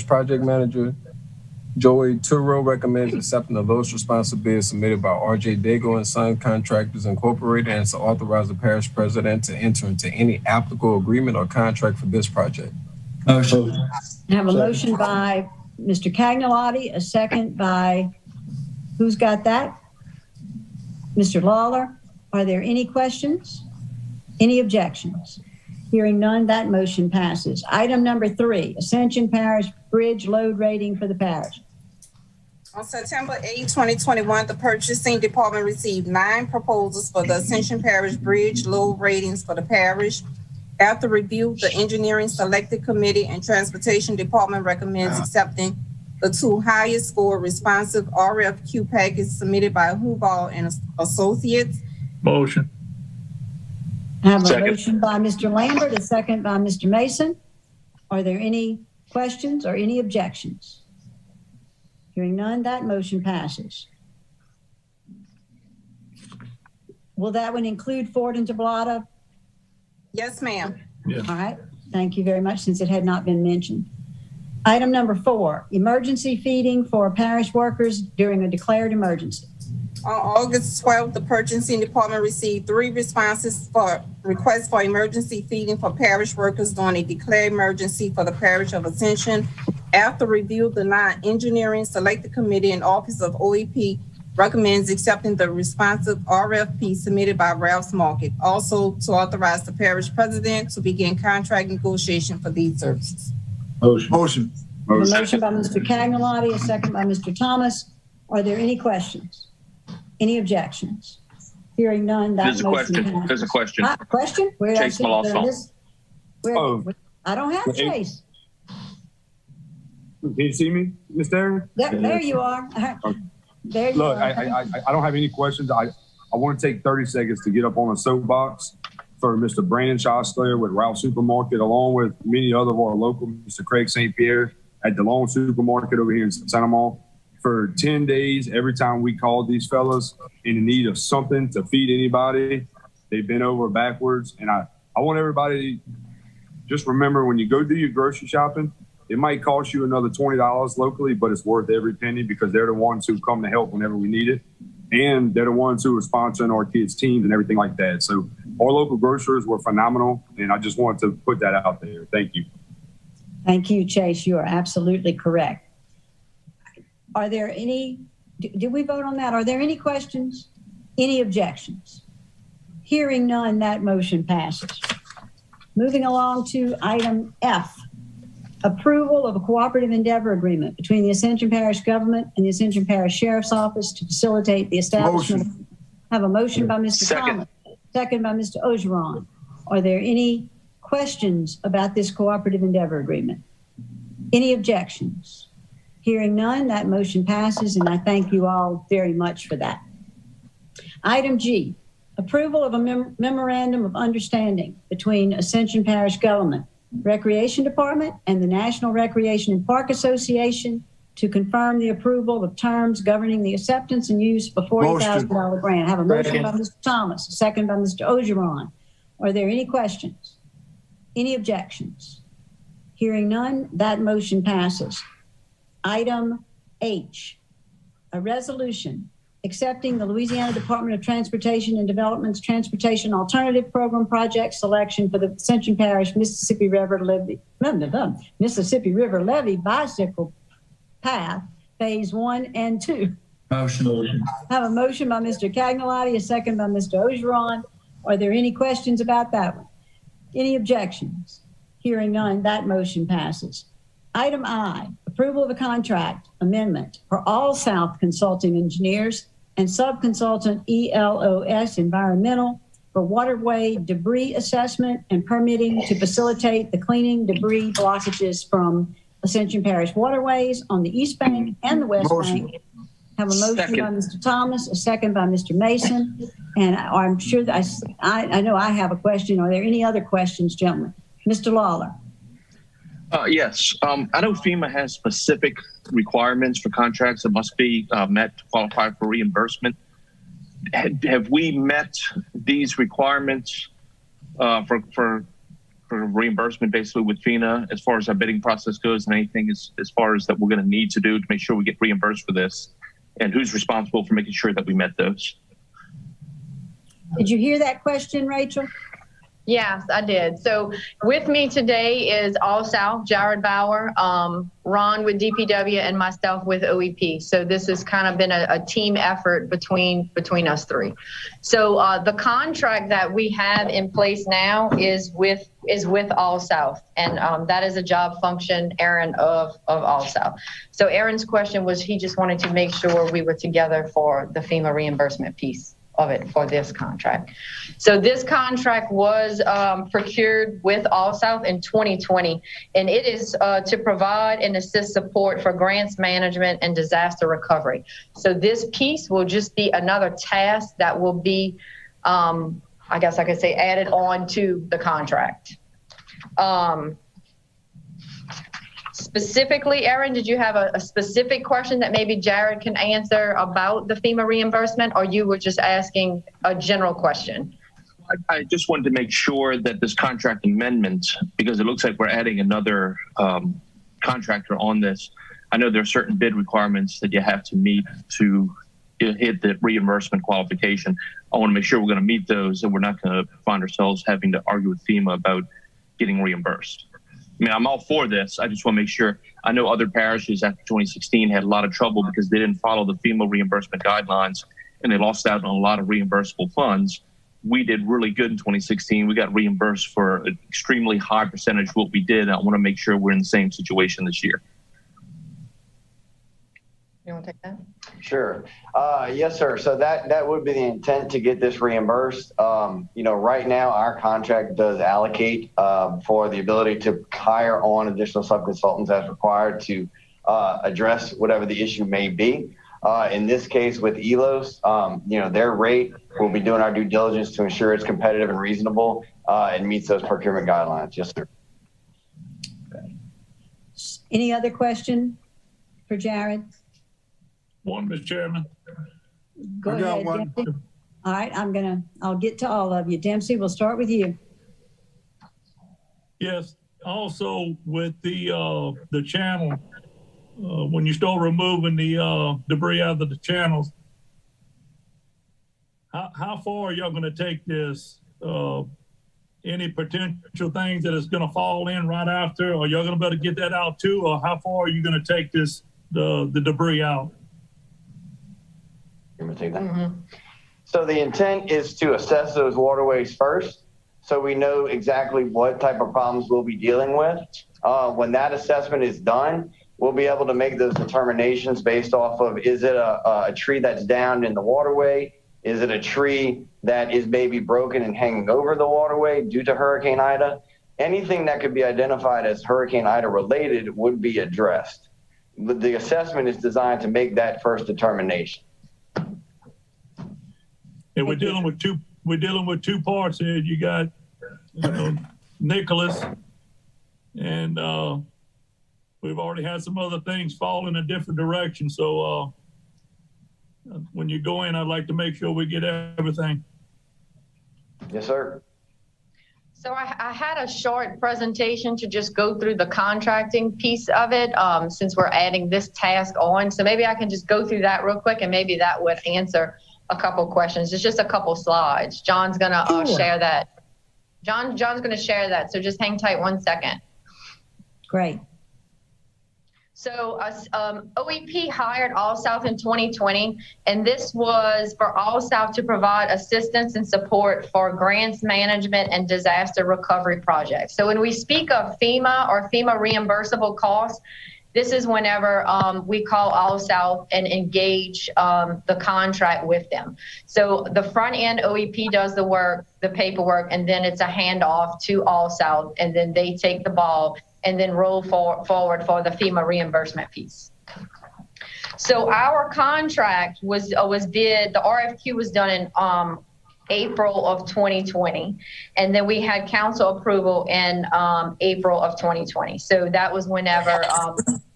S15: project manager, Joey Turo, recommends accepting the lowest responsive bid submitted by R.J. Dago and Son Contractors Incorporated and to authorize the parish president to enter into any applicable agreement or contract for this project.
S12: Motion.
S3: I have a motion by Mr. Cagnolati, a second by, who's got that? Mr. Lawler. Are there any questions? Any objections? Hearing none, that motion passes. Item number 3, Ascension Parish Bridge Load Rating for the parish.
S14: On September 8, 2021, the purchasing department received 9 proposals for the Ascension Parish Bridge Load Ratings for the parish. After review, the Engineering Selected Committee and Transportation Department recommends accepting the 2 highest score responsive RFQ packages submitted by Huval and Associates.
S9: Motion.
S3: I have a motion by Mr. Lambert, a second by Mr. Mason. Are there any questions or any objections? Hearing none, that motion passes. Will that one include Ford and Tablada?
S14: Yes, ma'am.
S9: Yeah.
S3: All right. Thank you very much, since it had not been mentioned. Item number 4, emergency feeding for parish workers during a declared emergency.
S14: On August 12th, the purchasing department received 3 responses for requests for emergency feeding for parish workers during a declared emergency for the parish of Ascension. After review, the non-engineering selected committee and office of OEP recommends accepting the responsive RFP submitted by Ralph's Market. Also to authorize the parish president to begin contract negotiation for these services.
S13: Motion.
S1: Motion.
S3: A motion by Mr. Cagnolati, a second by Mr. Thomas. Are there any questions? Any objections? Hearing none, that
S7: There's a
S3: motion
S7: question.
S3: passes.
S7: There's a question.
S3: Question? Where did I
S7: Chase
S3: see
S7: Malosson.
S3: I don't have Chase.
S4: Can you see me, Mr. Aaron?
S3: Yep, there you are. There you
S4: Look,
S3: are.
S4: I don't have any questions. I want to take 30 seconds to get up on a soapbox for Mr. Brandon Schostler with Ralph Supermarket, along with many other of our local, Mr. Craig St. Pierre at the Long Supermarket over here in Santa Maria. For 10 days, every time we called these fellas in need of something to feed anybody, they've been over backwards. And I want everybody to just remember, when you go do your grocery shopping, it might cost you another $20 locally, but it's worth every penny because they're the ones who come to help whenever we need it. And they're the ones who are sponsoring our kids' teams and everything like that. So our local grocers were phenomenal. And I just wanted to put that out there. Thank you.
S3: Thank you, Chase. You are absolutely correct. Are there any, did we vote on that? Are there any questions? Any objections? Hearing none, that motion passes. Moving along to item F, approval of a cooperative endeavor agreement between the Ascension Parish government and the Ascension Parish Sheriff's Office to facilitate the establishment.
S1: Motion.
S3: I have a motion by Mr. Thomas, second by Mr. Ogeron. Are there any questions about this cooperative endeavor agreement? Any objections? Hearing none, that motion passes, and I thank you all very much for that. Item G, approval of a memorandum of understanding between Ascension Parish Government, Recreation Department, and the National Recreation and Park Association to confirm the approval of terms governing the acceptance and use of a $40,000 grant. I have a motion by Mr. Thomas, a second by Mr. Ogeron. Are there any questions? Any objections? Hearing none, that motion passes. Item H, a resolution accepting the Louisiana Department of Transportation and Development's Transportation Alternative Program project selection for the Ascension Parish Mississippi River Levee Bicycle Path, Phase 1 and 2.
S12: Motion.
S3: I have a motion by Mr. Cagnolati, a second by Mr. Ogeron. Are there any questions about that one? Any objections? Hearing none, that motion passes. Item I, approval of a contract amendment for All South Consulting Engineers and Subconsultant ELOS Environmental for waterway debris assessment and permitting to facilitate the cleaning debris blockages from Ascension Parish waterways on the East Bank and the West Bank. Have a motion by Mr. Thomas, a second by Mr. Mason, and I'm sure that I know I have a question. Are there any other questions, gentlemen? Mr. Lawler.
S7: Yes. I know FEMA has specific requirements for contracts that must be met to qualify for reimbursement. Have we met these requirements for reimbursement basically with FEMA as far as our bidding process goes, and anything as far as that we're going to need to do to make sure we get reimbursed for this? And who's responsible for making sure that we met those?
S3: Did you hear that question, Rachel?
S5: Yes, I did. So with me today is All South, Jared Bauer, Ron with DPW, and myself with OEP. So this has kind of been a team effort between us three. So the contract that we have in place now is with All South, and that is a job function, Aaron, of All South. So Aaron's question was he just wanted to make sure we were together for the FEMA reimbursement piece of it for this contract. So this contract was procured with All South in 2020, and it is to provide and assist support for grants management and disaster recovery. So this piece will just be another task that will be, I guess I could say, added on to the contract. Specifically, Aaron, did you have a specific question that maybe Jared can answer about the FEMA reimbursement, or you were just asking a general question?
S7: I just wanted to make sure that this contract amendment, because it looks like we're adding another contractor on this. I know there are certain bid requirements that you have to meet to hit the reimbursement qualification. I want to make sure we're going to meet those, and we're not going to find ourselves having to argue with FEMA about getting reimbursed. I mean, I'm all for this. I just want to make sure. I know other parishes after 2016 had a lot of trouble because they didn't follow the FEMA reimbursement guidelines, and they lost out on a lot of reimbursable funds. We did really good in 2016. We got reimbursed for an extremely high percentage of what we did. I want to make sure we're in the same situation this year.
S5: You want to take that?
S16: Sure. Yes, sir. So that would be the intent, to get this reimbursed. Right now our contract does allocate for the ability to hire on additional subconsultants as required to address whatever the issue may be. In this case with ELOS, their rate, we'll be doing our due diligence to ensure it's competitive and reasonable and meets those procurement guidelines. Yes, sir.
S3: Any other question for Jared?
S9: One, Mr. Chairman.
S3: Go ahead, Dempsey. All right, I'll get to all of you. Dempsey, we'll start with you.
S9: Yes. Also, with the channel, when you start removing the debris out of the channels, how far are y'all going to take this? Any potential things that is going to fall in right after, or y'all going to be able to get that out too, or how far are you going to take the debris out?
S16: You want me to take that? Mm-hmm. So the intent is to assess those waterways first, so we know exactly what type of problems we'll be dealing with. When that assessment is done, we'll be able to make those determinations based off of, is it a tree that's down in the waterway? Is it a tree that is maybe broken and hanging over the waterway due to Hurricane Ida? Anything that could be identified as Hurricane Ida related would be addressed. the assessment is designed to make that first determination.
S9: And we're dealing with two parts here. You got, Nicholas, and we've already had some other things fall in a different direction. So when you go in, I'd like to make sure we get everything.
S16: Yes, sir.
S5: So I had a short presentation to just go through the contracting piece of it, since we're adding this task on. So maybe I can just go through that real quick, and maybe that would answer a couple questions. It's just a couple slides. John's gonna share that. John's gonna share that. So just hang tight 1 second.
S3: Great.
S5: So OEP hired All South in 2020, and this was for All South to provide assistance and support for grants management and disaster recovery projects. So when we speak of FEMA or FEMA reimbursable costs, this is whenever we call All South and engage the contract with them. So the front end OEP does the work, the paperwork, and then it's a handoff to All South, and then they take the ball and then roll forward for the FEMA reimbursement piece. So our contract was bid, the RFQ was done in April of 2020. And then we had council approval in April of 2020. So that was whenever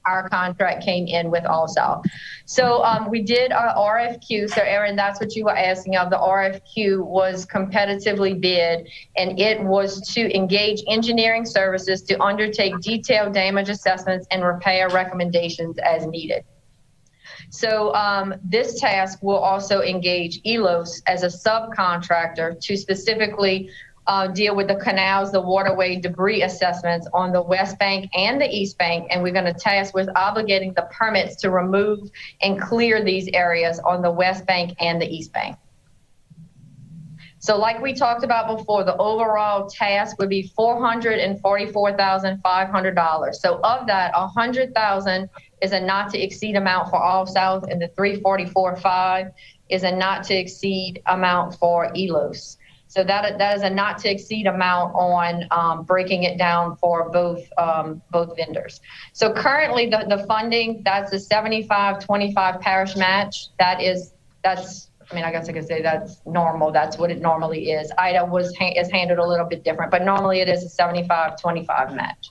S5: our contract came in with All South. So we did our RFQ. So Aaron, that's what you were asking of. The RFQ was competitively bid, and it was to engage engineering services to undertake detailed damage assessments and repair recommendations as needed. So this task will also engage ELOS as a subcontractor to specifically deal with the canals, the waterway debris assessments on the West Bank and the East Bank. And we're going to task with obligating the permits to remove and clear these areas on the West Bank and the East Bank. So like we talked about before, the overall task would be $444,500. So of that, $100,000 is a not to exceed amount for All South, and the $344,500 is a not to exceed amount for ELOS. So that is a not to exceed amount on breaking it down for both vendors. So currently the funding, that's a 75-25 parish match. I guess I could say that's normal. That's what it normally is. IDA is handled a little bit different, but normally it is a 75-25 match.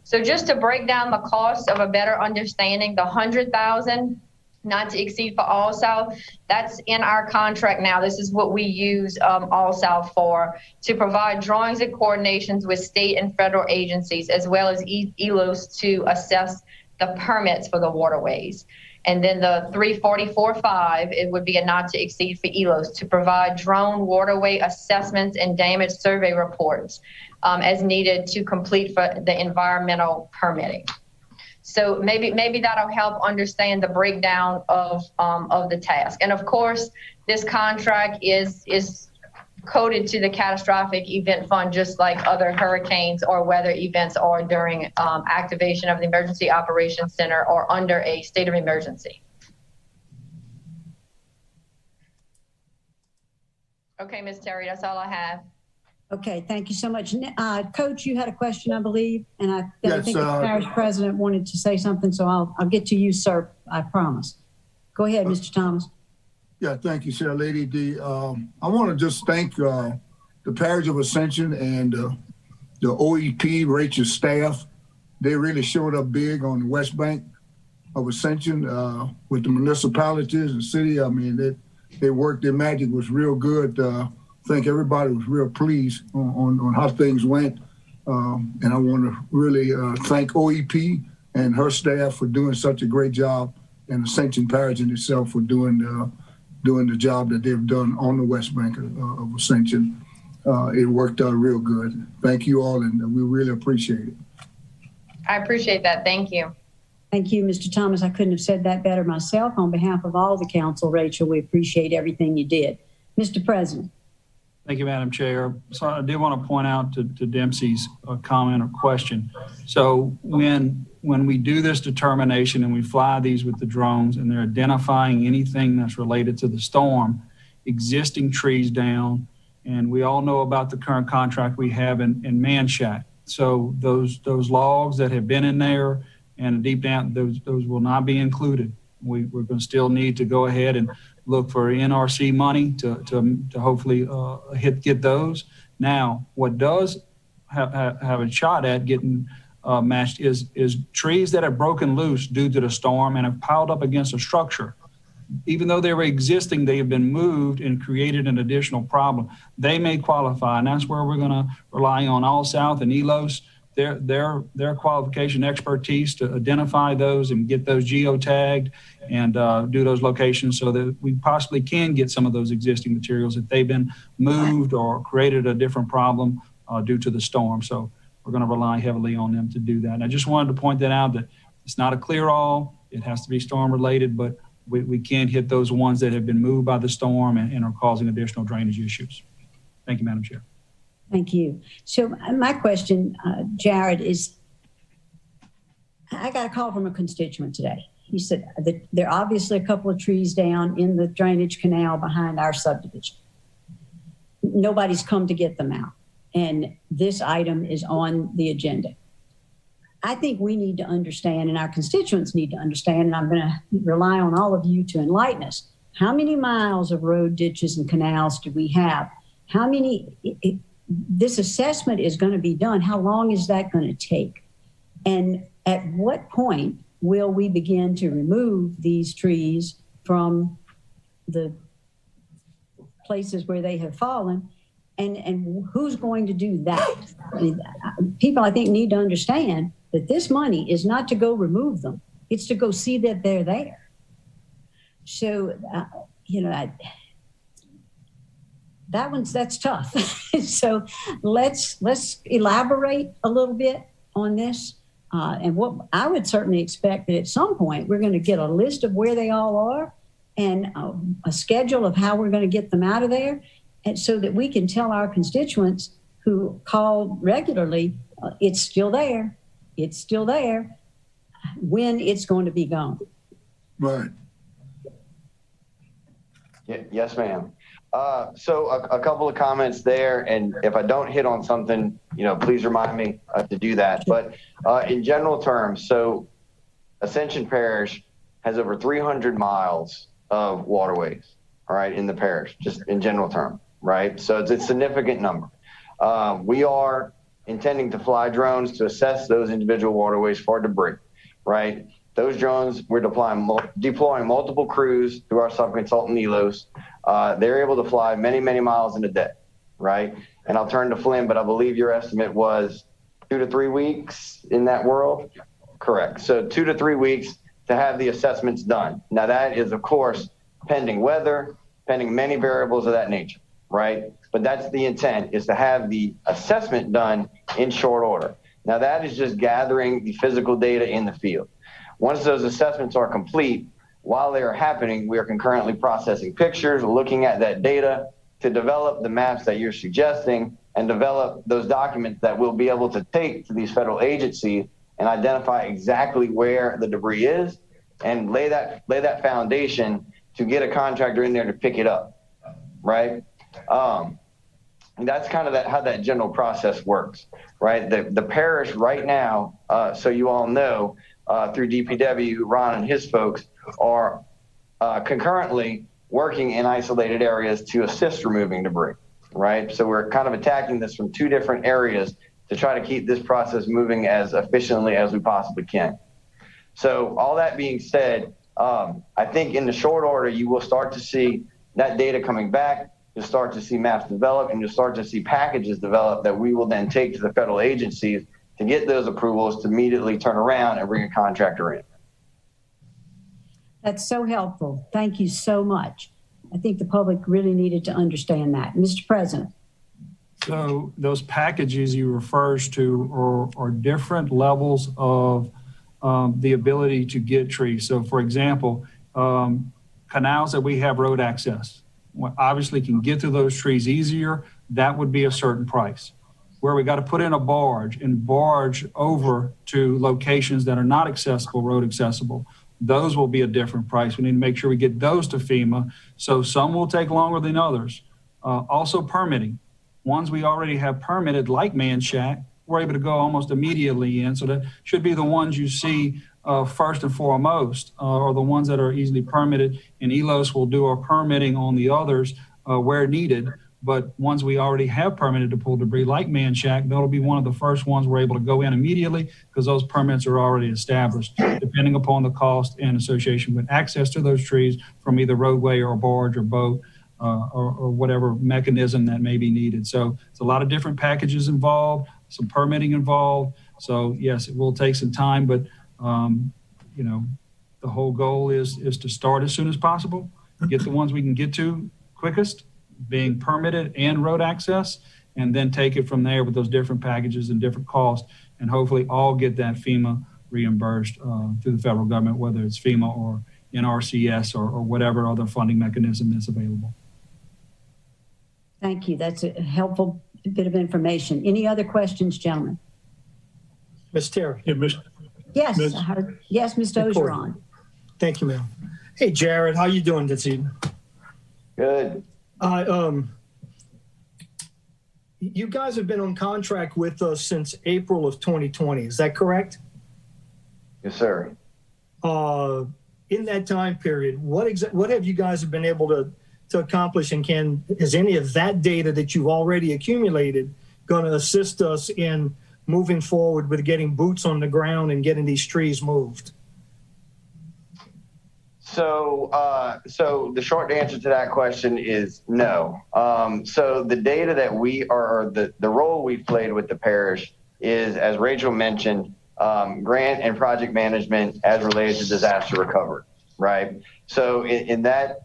S5: So just to break down the cost of a better understanding, the $100,000 not to exceed for All South, that's in our contract now. This is what we use All South for, to provide drawings and coordinations with state and federal agencies, as well as ELOS to assess the permits for the waterways. And then the $344,500, it would be a not to exceed for ELOS to provide drone waterway assessments and damage survey reports as needed to complete for the environmental permitting. So maybe that'll help understand the breakdown of the task. And of course, this contract is coded to the catastrophic event fund, just like other hurricanes or weather events or during activation of the Emergency Operations Center or under a state of emergency. Okay, Ms. Terry, that's all I have.
S3: Okay, thank you so much. Coach, you had a question, I believe, and I think the parish president wanted to say something, so I'll get to you, sir, I promise. Go ahead, Mr. Thomas.
S1: Yeah, thank you, Sarah Lady. I want to just thank the parish of Ascension and the OEP, Rachel's staff. They really showed up big on the West Bank of Ascension with the municipalities and city. I mean, they worked, their magic was real good. I think everybody was real pleased on how things went. And I want to really thank OEP and her staff for doing such a great job, and Ascension Parish in itself for doing the job that they've done on the West Bank of Ascension. It worked out real good. Thank you all, and we really appreciate it.
S5: I appreciate that. Thank you.
S3: Thank you, Mr. Thomas. I couldn't have said that better myself. On behalf of all the council, Rachel, we appreciate everything you did. Mr. President.
S6: Thank you, Madam Chair. So I did want to point out to Dempsey's comment or question. So when we do this determination and we fly these with the drones and they're identifying anything that's related to the storm, existing trees down, and we all know about the current contract we have in Manshack. So those logs that have been in there, and deep down, those will not be included. We're going to still need to go ahead and look for NRC money to hopefully get those. Now, what does have a shot at getting matched is trees that have broken loose due to the storm and have piled up against a structure. Even though they were existing, they have been moved and created an additional problem. They may qualify, and that's where we're going to rely on All South and ELOS, their qualification expertise to identify those and get those geotagged and do those locations so that we possibly can get some of those existing materials if they've been moved or created a different problem due to the storm. So we're going to rely heavily on them to do that. And I just wanted to point that out, that it's not a clear all. It has to be storm related, but we can't hit those ones that have been moved by the storm and are causing additional drainage issues. Thank you, Madam Chair.
S3: Thank you. So my question, Jared, is I got a call from a constituent today. He said that there are obviously a couple of trees down in the drainage canal behind our subdivision. Nobody's come to get them out, and this item is on the agenda. I think we need to understand, and our constituents need to understand, and I'm going to rely on all of you to enlighten us. How many miles of road, ditches, and canals do we have? How many, this assessment is going to be done. How long is that going to take? And at what point will we begin to remove these trees from the places where they have fallen? And who's going to do that? I mean, people, I think, need to understand that this money is not to go remove them. It's to go see that they're there. So, that's tough. So let's elaborate a little bit on this. And what I would certainly expect that at some point we're going to get a list of where they all are and a schedule of how we're going to get them out of there, and so that we can tell our constituents who call regularly, it's still there. It's still there. When it's going to be gone.
S1: Right.
S16: Yes, ma'am. So a couple of comments there, and if I don't hit on something, please remind me to do that. But in general terms, so Ascension Parish has over 300 miles of waterways, all right, in the parish, just in general terms, right? So it's a significant number. We are intending to fly drones to assess those individual waterways for debris, right? Those drones, we're deploying multiple crews through our sub-consultant ELOS. They're able to fly many, many miles in a day, right? And I'll turn to Flynn, but I believe your estimate was 2 to 3 weeks in that world? Correct. So 2 to 3 weeks to have the assessments done. Now that is, of course, pending weather, pending many variables of that nature, right? But that's the intent, is to have the assessment done in short order. Now that is just gathering the physical data in the field. Once those assessments are complete, while they are happening, we are concurrently processing pictures, looking at that data to develop the maps that you're suggesting and develop those documents that we'll be able to take to these federal agencies and identify exactly where the debris is and lay that foundation to get a contractor in there to pick it up, right? And that's kind of how that general process works, right? The parish right now, so you all know, through DPW, Ron and his folks are concurrently working in isolated areas to assist removing debris, right? So we're kind of attacking this from 2 different areas to try to keep this process moving as efficiently as we possibly can. So all that being said, I think in the short order, you will start to see that data coming back. You'll start to see maps develop, and you'll start to see packages develop that we will then take to the federal agencies to get those approvals to immediately turn around and bring a contractor in.
S3: That's so helpful. Thank you so much. I think the public really needed to understand that. Mr. President.
S6: So those packages you refers to are different levels of the ability to get trees. So for example, canals that we have road access, obviously can get through those trees easier, that would be a certain price. Where we got to put in a barge and barge over to locations that are not accessible, road accessible, those will be a different price. We need to make sure we get those to FEMA. So some will take longer than others. Also permitting. Ones we already have permitted, like Man Shack, we're able to go almost immediately in. So that should be the ones you see first and foremost, are the ones that are easily permitted, and ELOS will do our permitting on the others where needed. But ones we already have permitted to pull debris, like Man Shack, that'll be one of the first ones we're able to go in immediately because those permits are already established, depending upon the cost and association with access to those trees from either roadway or barge or boat or whatever mechanism that may be needed. So it's a lot of different packages involved, some permitting involved. So yes, it will take some time, but you know, the whole goal is to start as soon as possible, get the ones we can get to quickest, being permitted and road access, and then take it from there with those different packages and different costs, and hopefully all get that FEMA reimbursed through the federal government, whether it's FEMA or NRCS or whatever other funding mechanism that's available.
S3: Thank you. That's a helpful bit of information. Any other questions, gentlemen?
S17: Ms. Terry.
S9: Yeah,
S3: Yes, I heard. Yes, Mr. Ogeron.
S17: Thank you, ma'am. Hey, Jared, how you doing this evening?
S16: Good.
S17: You guys have been on contract with us since April of 2020. Is that correct?
S16: Yes, sir.
S17: In that time period, what have you guys been able to accomplish, and is any of that data that you've already accumulated going to assist us in moving forward with getting boots on the ground and getting these trees moved?
S16: So the short answer to that question is no. So the data that the role we've played with the parish is, as Rachel mentioned, grant and project management as related to disaster recovery, right? So in that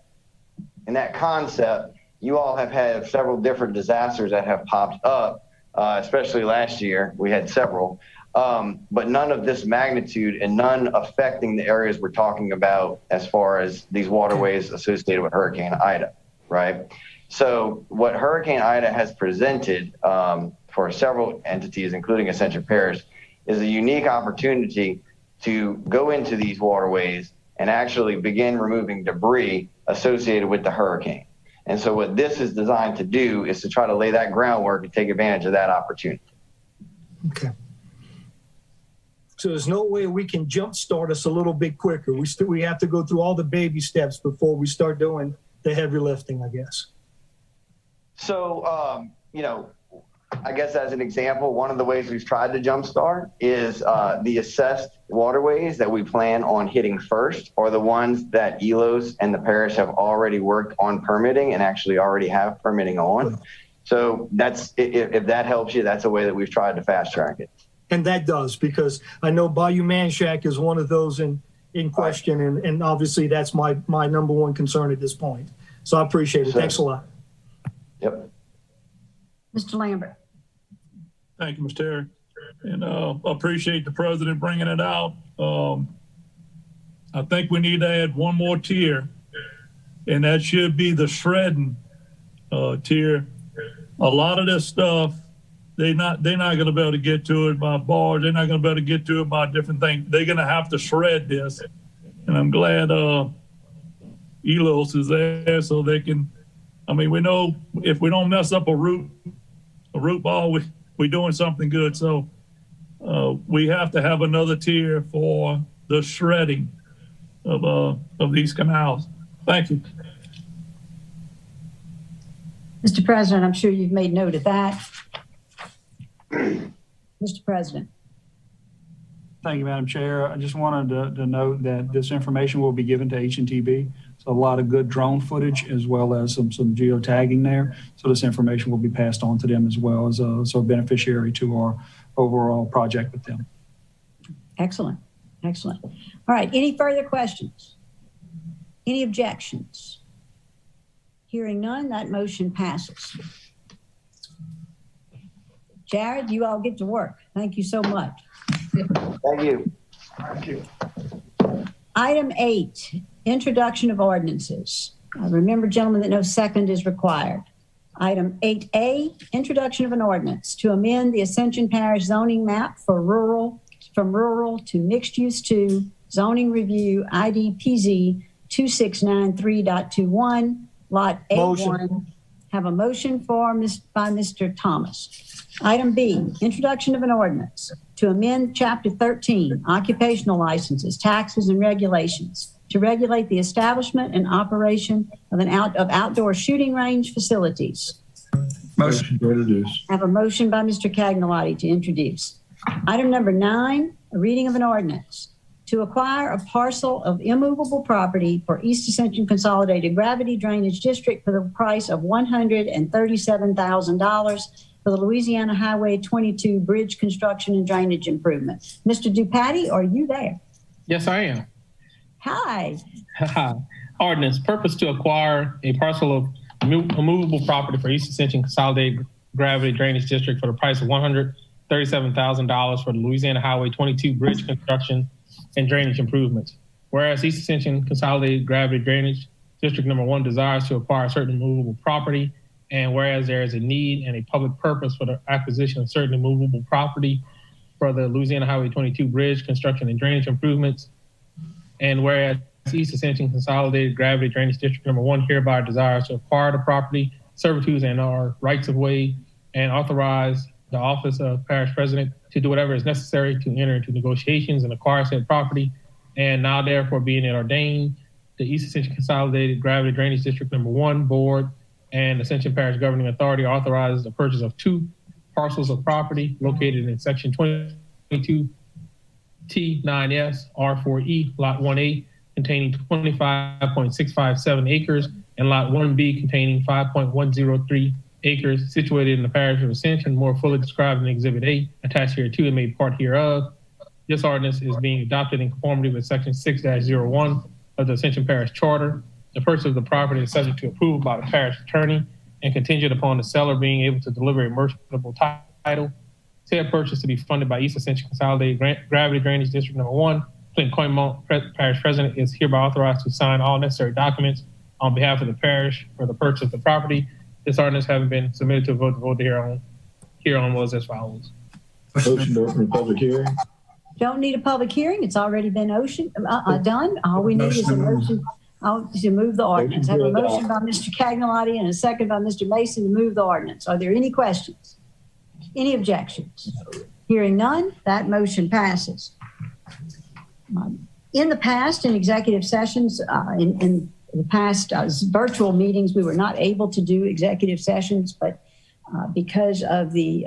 S16: concept, you all have had several different disasters that have popped up, especially last year. We had several. But none of this magnitude and none affecting the areas we're talking about as far as these waterways associated with Hurricane Ida, right? So what Hurricane Ida has presented for several entities, including Ascension Parish, is a unique opportunity to go into these waterways and actually begin removing debris associated with the hurricane. And so what this is designed to do is to try to lay that groundwork and take advantage of that opportunity.
S17: Okay. So there's no way we can jumpstart us a little bit quicker. We have to go through all the baby steps before we start doing the heavy lifting, I guess.
S16: So, I guess as an example, one of the ways we've tried to jumpstart is the assessed waterways that we plan on hitting first are the ones that ELOS and the parish have already worked on permitting and actually already have permitting on. So that's, if that helps you, that's a way that we've tried to fast track it.
S17: And that does, because I know Bayou Man Shack is one of those in question, and obviously that's my number one concern at this point. So I appreciate it. Thanks a lot.
S16: Yep.
S3: Mr. Lambert.
S9: Thank you, Mr. Terry. And appreciate the president bringing it out. I think we need to add one more tier, and that should be the shredding tier. A lot of this stuff, they're not going to be able to get to it by barge. They're not going to be able to get to it by different things. They're going to have to shred this. And I'm glad ELOS is there so they can, we know if we don't mess up a root ball, we're doing something good. So we have to have another tier for the shredding of these canals. Thank you.
S3: Mr. President, I'm sure you've made note of that. Mr. President.
S6: Thank you, Madam Chair. I just wanted to note that this information will be given to H&TB. So a lot of good drone footage as well as some geotagging there. So this information will be passed on to them as well as a beneficiary to our overall project with them.
S3: Excellent. Excellent. All right. Any further questions? Any objections? Hearing none, that motion passes. Jared, you all get to work. Thank you so much.
S16: Thank you.
S17: Thank you.
S3: Item 8, introduction of ordinances. Remember, gentlemen, that no second is required. Item 8A, introduction of an ordinance to amend the Ascension Parish zoning map from rural to mixed use 2, zoning review IDPZ 2693.21, lot A1. Have a motion by Mr. Thomas. Item B, introduction of an ordinance to amend Chapter 13, occupational licenses, taxes, and regulations to regulate the establishment and operation of outdoor shooting range facilities.
S13: Motion to introduce.
S3: Have a motion by Mr. Cagnolati to introduce. Item number 9, a reading of an ordinance to acquire a parcel of immovable property for East Ascension Consolidated Gravity Drainage District for the price of $137,000 for the Louisiana Highway 22 bridge construction and drainage improvement. Mr. Dupatti, are you there?
S18: Yes, I am.
S3: Hi.
S18: Ordinance, purpose to acquire a parcel of immovable property for East Ascension Consolidated Gravity Drainage District for the price of $137,000 for the Louisiana Highway 22 bridge construction and drainage improvements. Whereas East Ascension Consolidated Gravity Drainage District Number 1 desires to acquire certain immovable property, and whereas there is a need and a public purpose for the acquisition of certain immovable property for the Louisiana Highway 22 bridge construction and drainage improvements, and whereas East Ascension Consolidated Gravity Drainage District Number 1 hereby desires to acquire the property, servitudes, and our rights of way, and authorize the office of parish president to do whatever is necessary to enter into negotiations and acquire said property. And now therefore being it ordained, the East Ascension Consolidated Gravity Drainage District Number 1 Board and Ascension Parish Governing Authority authorizes the purchase of 2 parcels of property located in Section 22 T9S R4E Lot 1A containing 25.657 acres and Lot 1B containing 5.103 acres situated in the parish of Ascension, more fully described in Exhibit A, attached here to and made part hereof. This ordinance is being adopted in conformity with Section 6-01 of the Ascension Parish Charter. The purchase of the property is subject to approval by the parish attorney and contingent upon the seller being able to deliver a merchantable title. Said purchase to be funded by East Ascension Consolidated Gravity Drainage District Number 1. Clinton Coimont, Parish President, is hereby authorized to sign all necessary documents on behalf of the parish for the purchase of the property. This ordinance having been submitted to a vote, the vote hereon was as follows.
S13: Motion to open a public hearing.
S3: Don't need a public hearing. It's already been done. All we need is a motion to move the ordinance. I have a motion by Mr. Cagnolati and a second by Mr. Mason to move the ordinance. Are there any questions? Any objections? Hearing none, that motion passes. In the past, in executive sessions, in the past virtual meetings, we were not able to do executive sessions, but because of the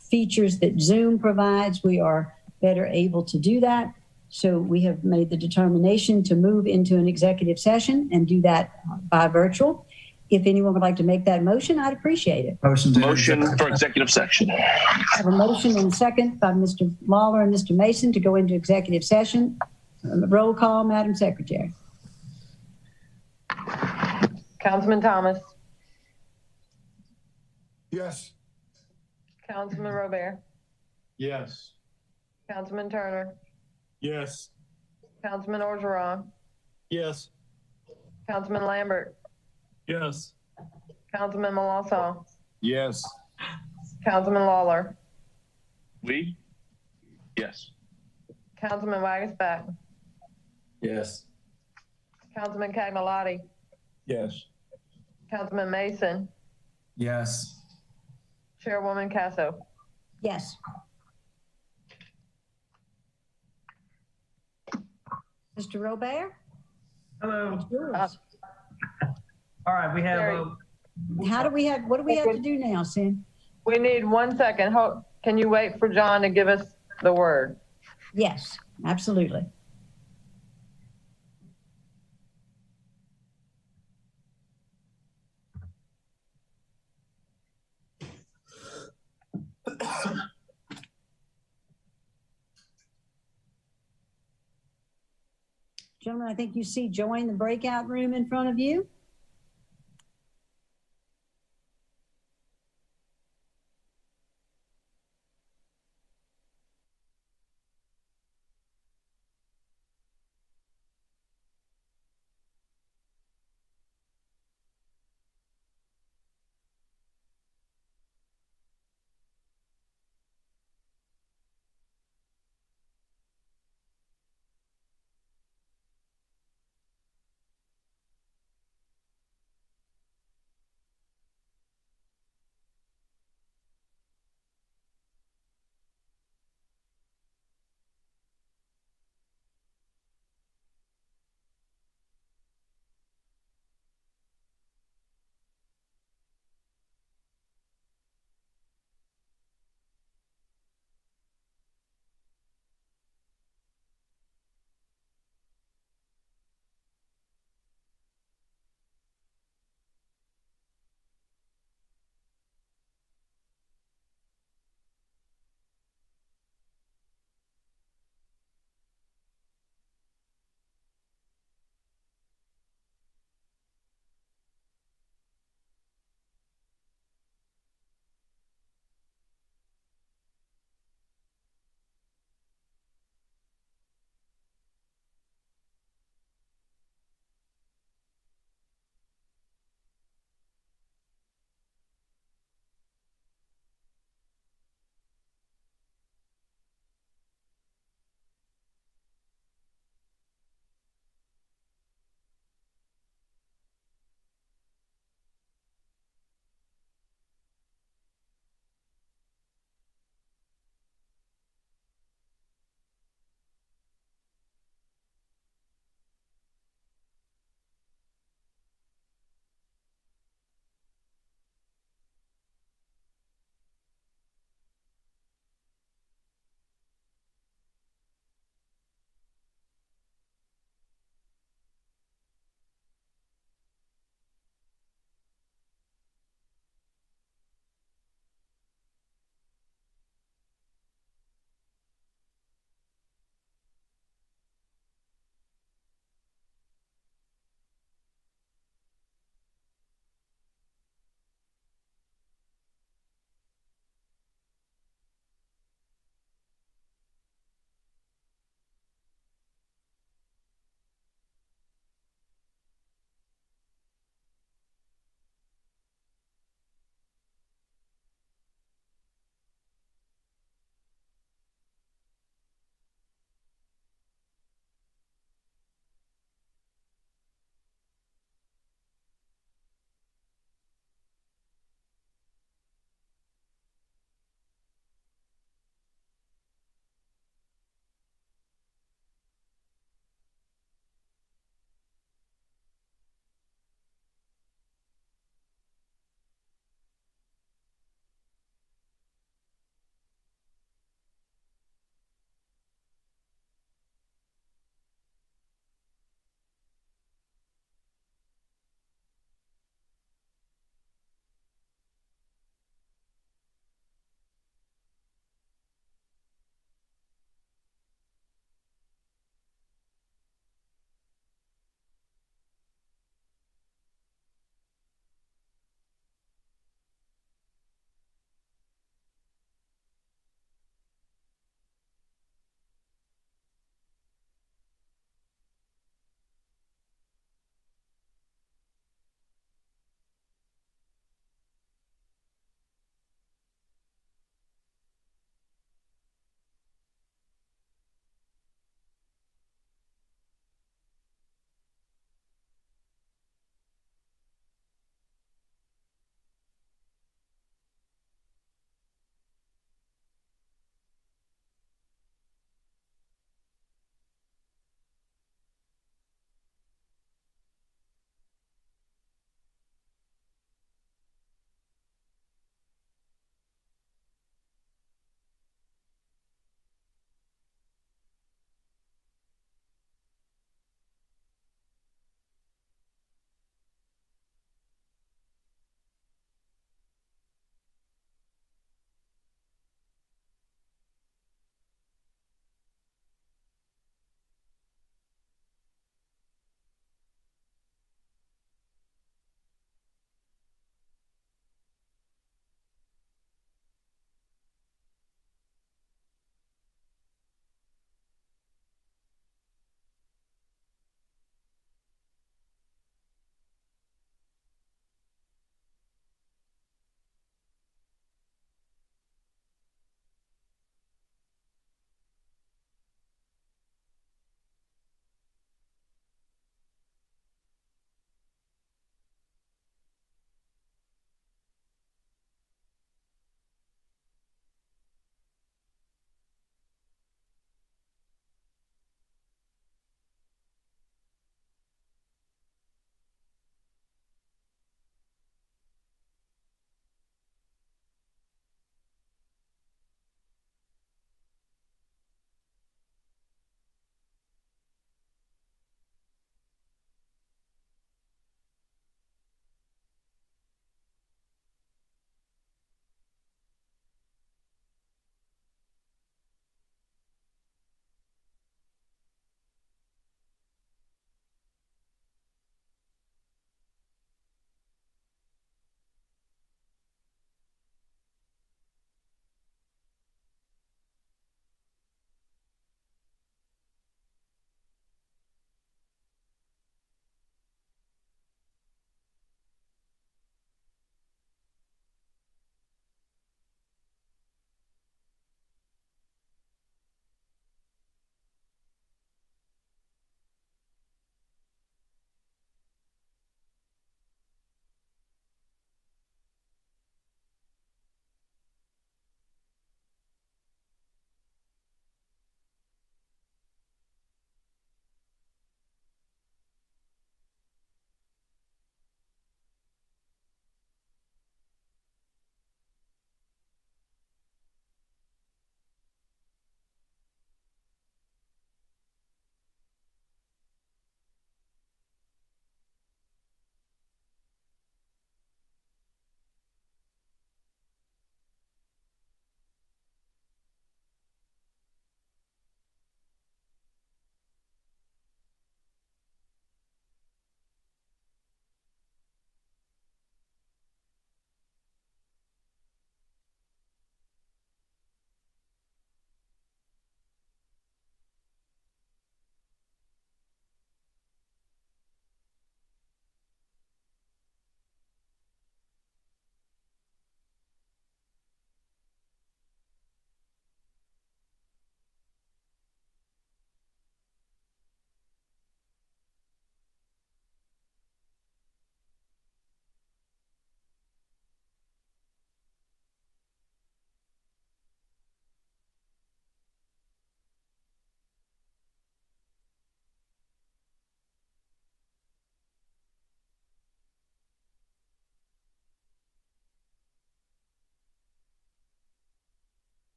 S3: features that Zoom provides, we are better able to do that. So we have made the determination to move into an executive session and do that by virtual. If anyone would like to make that motion, I'd appreciate it.
S7: Motion for executive session.
S3: I have a motion and a second by Mr. Lawler and Mr. Mason to go into executive session. Roll call, Madam Secretary.
S5: Councilman Thomas.
S1: Yes.
S5: Councilman Robert.
S17: Yes.
S5: Councilman Turner.
S17: Yes.
S5: Councilman Orgeron.
S17: Yes.
S5: Councilman Lambert.
S9: Yes.
S5: Councilman Melanson.
S4: Yes.
S5: Councilman Lawler.
S7: We? Yes.
S5: Councilman Wagasback.
S12: Yes.
S5: Councilman Cagnolati.
S13: Yes.
S5: Councilman Mason.
S12: Yes.
S5: Chairwoman Casso.
S3: Yes. Mr. Robert?
S19: Hello.
S3: It's yours.
S19: All right, we have.
S3: What do we have to do now, Sin?
S5: We need 1 second. Can you wait for John to give us the word?
S3: Yes, absolutely. Gentlemen, I think you see join the breakout room in front of you.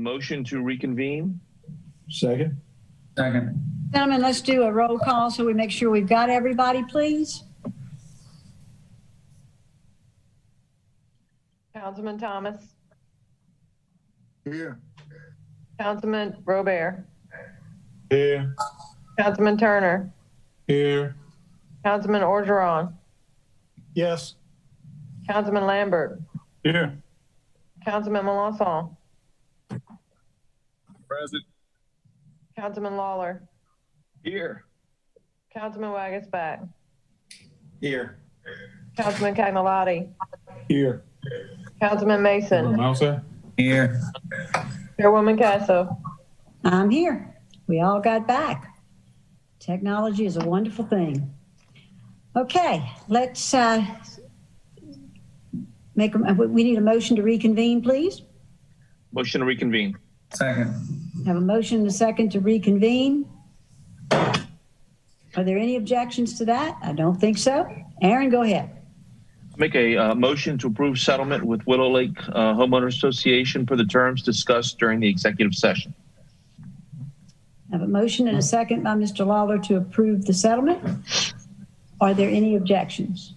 S7: motion to reconvene.
S13: Second.
S12: Second.
S3: Gentlemen, let's do a roll call so we make sure we've got everybody, please.
S5: Councilman Thomas,
S1: Here.
S5: Councilman Robert,
S8: Here.
S5: Councilman Turner,
S8: Here.
S5: Councilman Orgeron,
S17: Yes.
S5: Councilman Lambert,
S9: Here.
S5: Councilman Melanson,
S4: Present.
S5: Councilman Lawler,
S7: Here.
S5: Councilman Wagasback,
S12: Here.
S5: Councilman Cagnolati,
S8: Here.
S5: Councilman Mason,
S12: Here.
S5: Chairwoman Casso.
S3: I'm here. We all got back. Technology is a wonderful thing. Okay, let's we need a motion to reconvene, please.
S7: Motion to reconvene.
S12: Second.
S3: Have a motion and a second to reconvene. Are there any objections to that? I don't think so. Aaron, go ahead.
S7: Make a motion to approve settlement with Willow Lake Homeowners Association for the terms discussed during the executive session.
S3: Have a motion and a second by Mr. Lawler to approve the settlement. Are there any objections?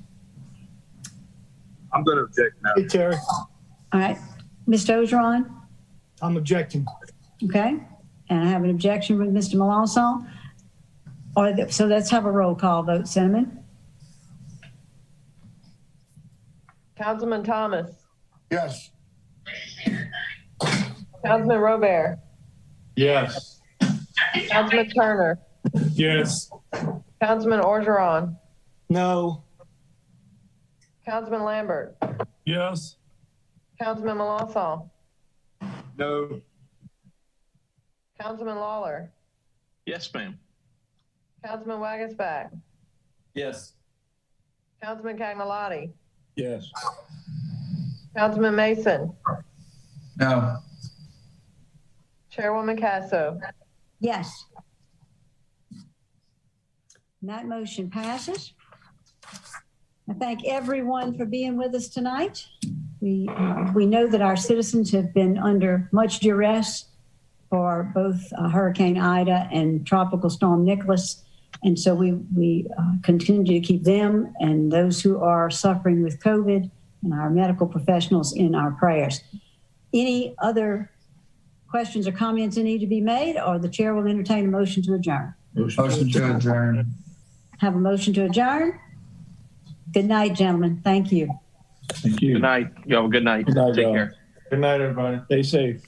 S4: I'm going to object now.
S17: Hey, Terry,
S3: All right, Mr. Ogeron,
S17: I'm objecting.
S3: okay? And I have an objection with Mr. Melanson. So let's have a roll call vote, Cinnamon.
S5: Councilman Thomas,
S1: Yes.
S5: Councilman Robert,
S8: Yes.
S5: Councilman Turner,
S8: Yes.
S5: Councilman Orgeron,
S17: No.
S5: Councilman Lambert,
S9: Yes.
S5: Councilman Melanson,
S4: No.
S5: Councilman Lawler,
S7: Yes, ma'am.
S5: Councilman Wagasback,
S12: Yes.
S5: Councilman Cagnolati,
S13: Yes.
S5: Councilman Mason,
S12: No.
S5: Chairwoman Casso.
S3: Yes. And that motion passes. I thank everyone for being with us tonight. We know that our citizens have been under much duress for both Hurricane Ida and Tropical Storm Nicholas. And so we continue to keep them and those who are suffering with COVID and our medical professionals in our prayers. Any other questions or comments that need to be made, or the chair will entertain a motion to adjourn?
S12: Motion to adjourn.
S3: Have a motion to adjourn? Good night, gentlemen. Thank you.
S13: Thank you.
S7: Good night. You have a good night.
S13: Good night,
S7: Take
S13: y'all.
S7: care.
S8: Good night, everybody.
S13: Stay safe.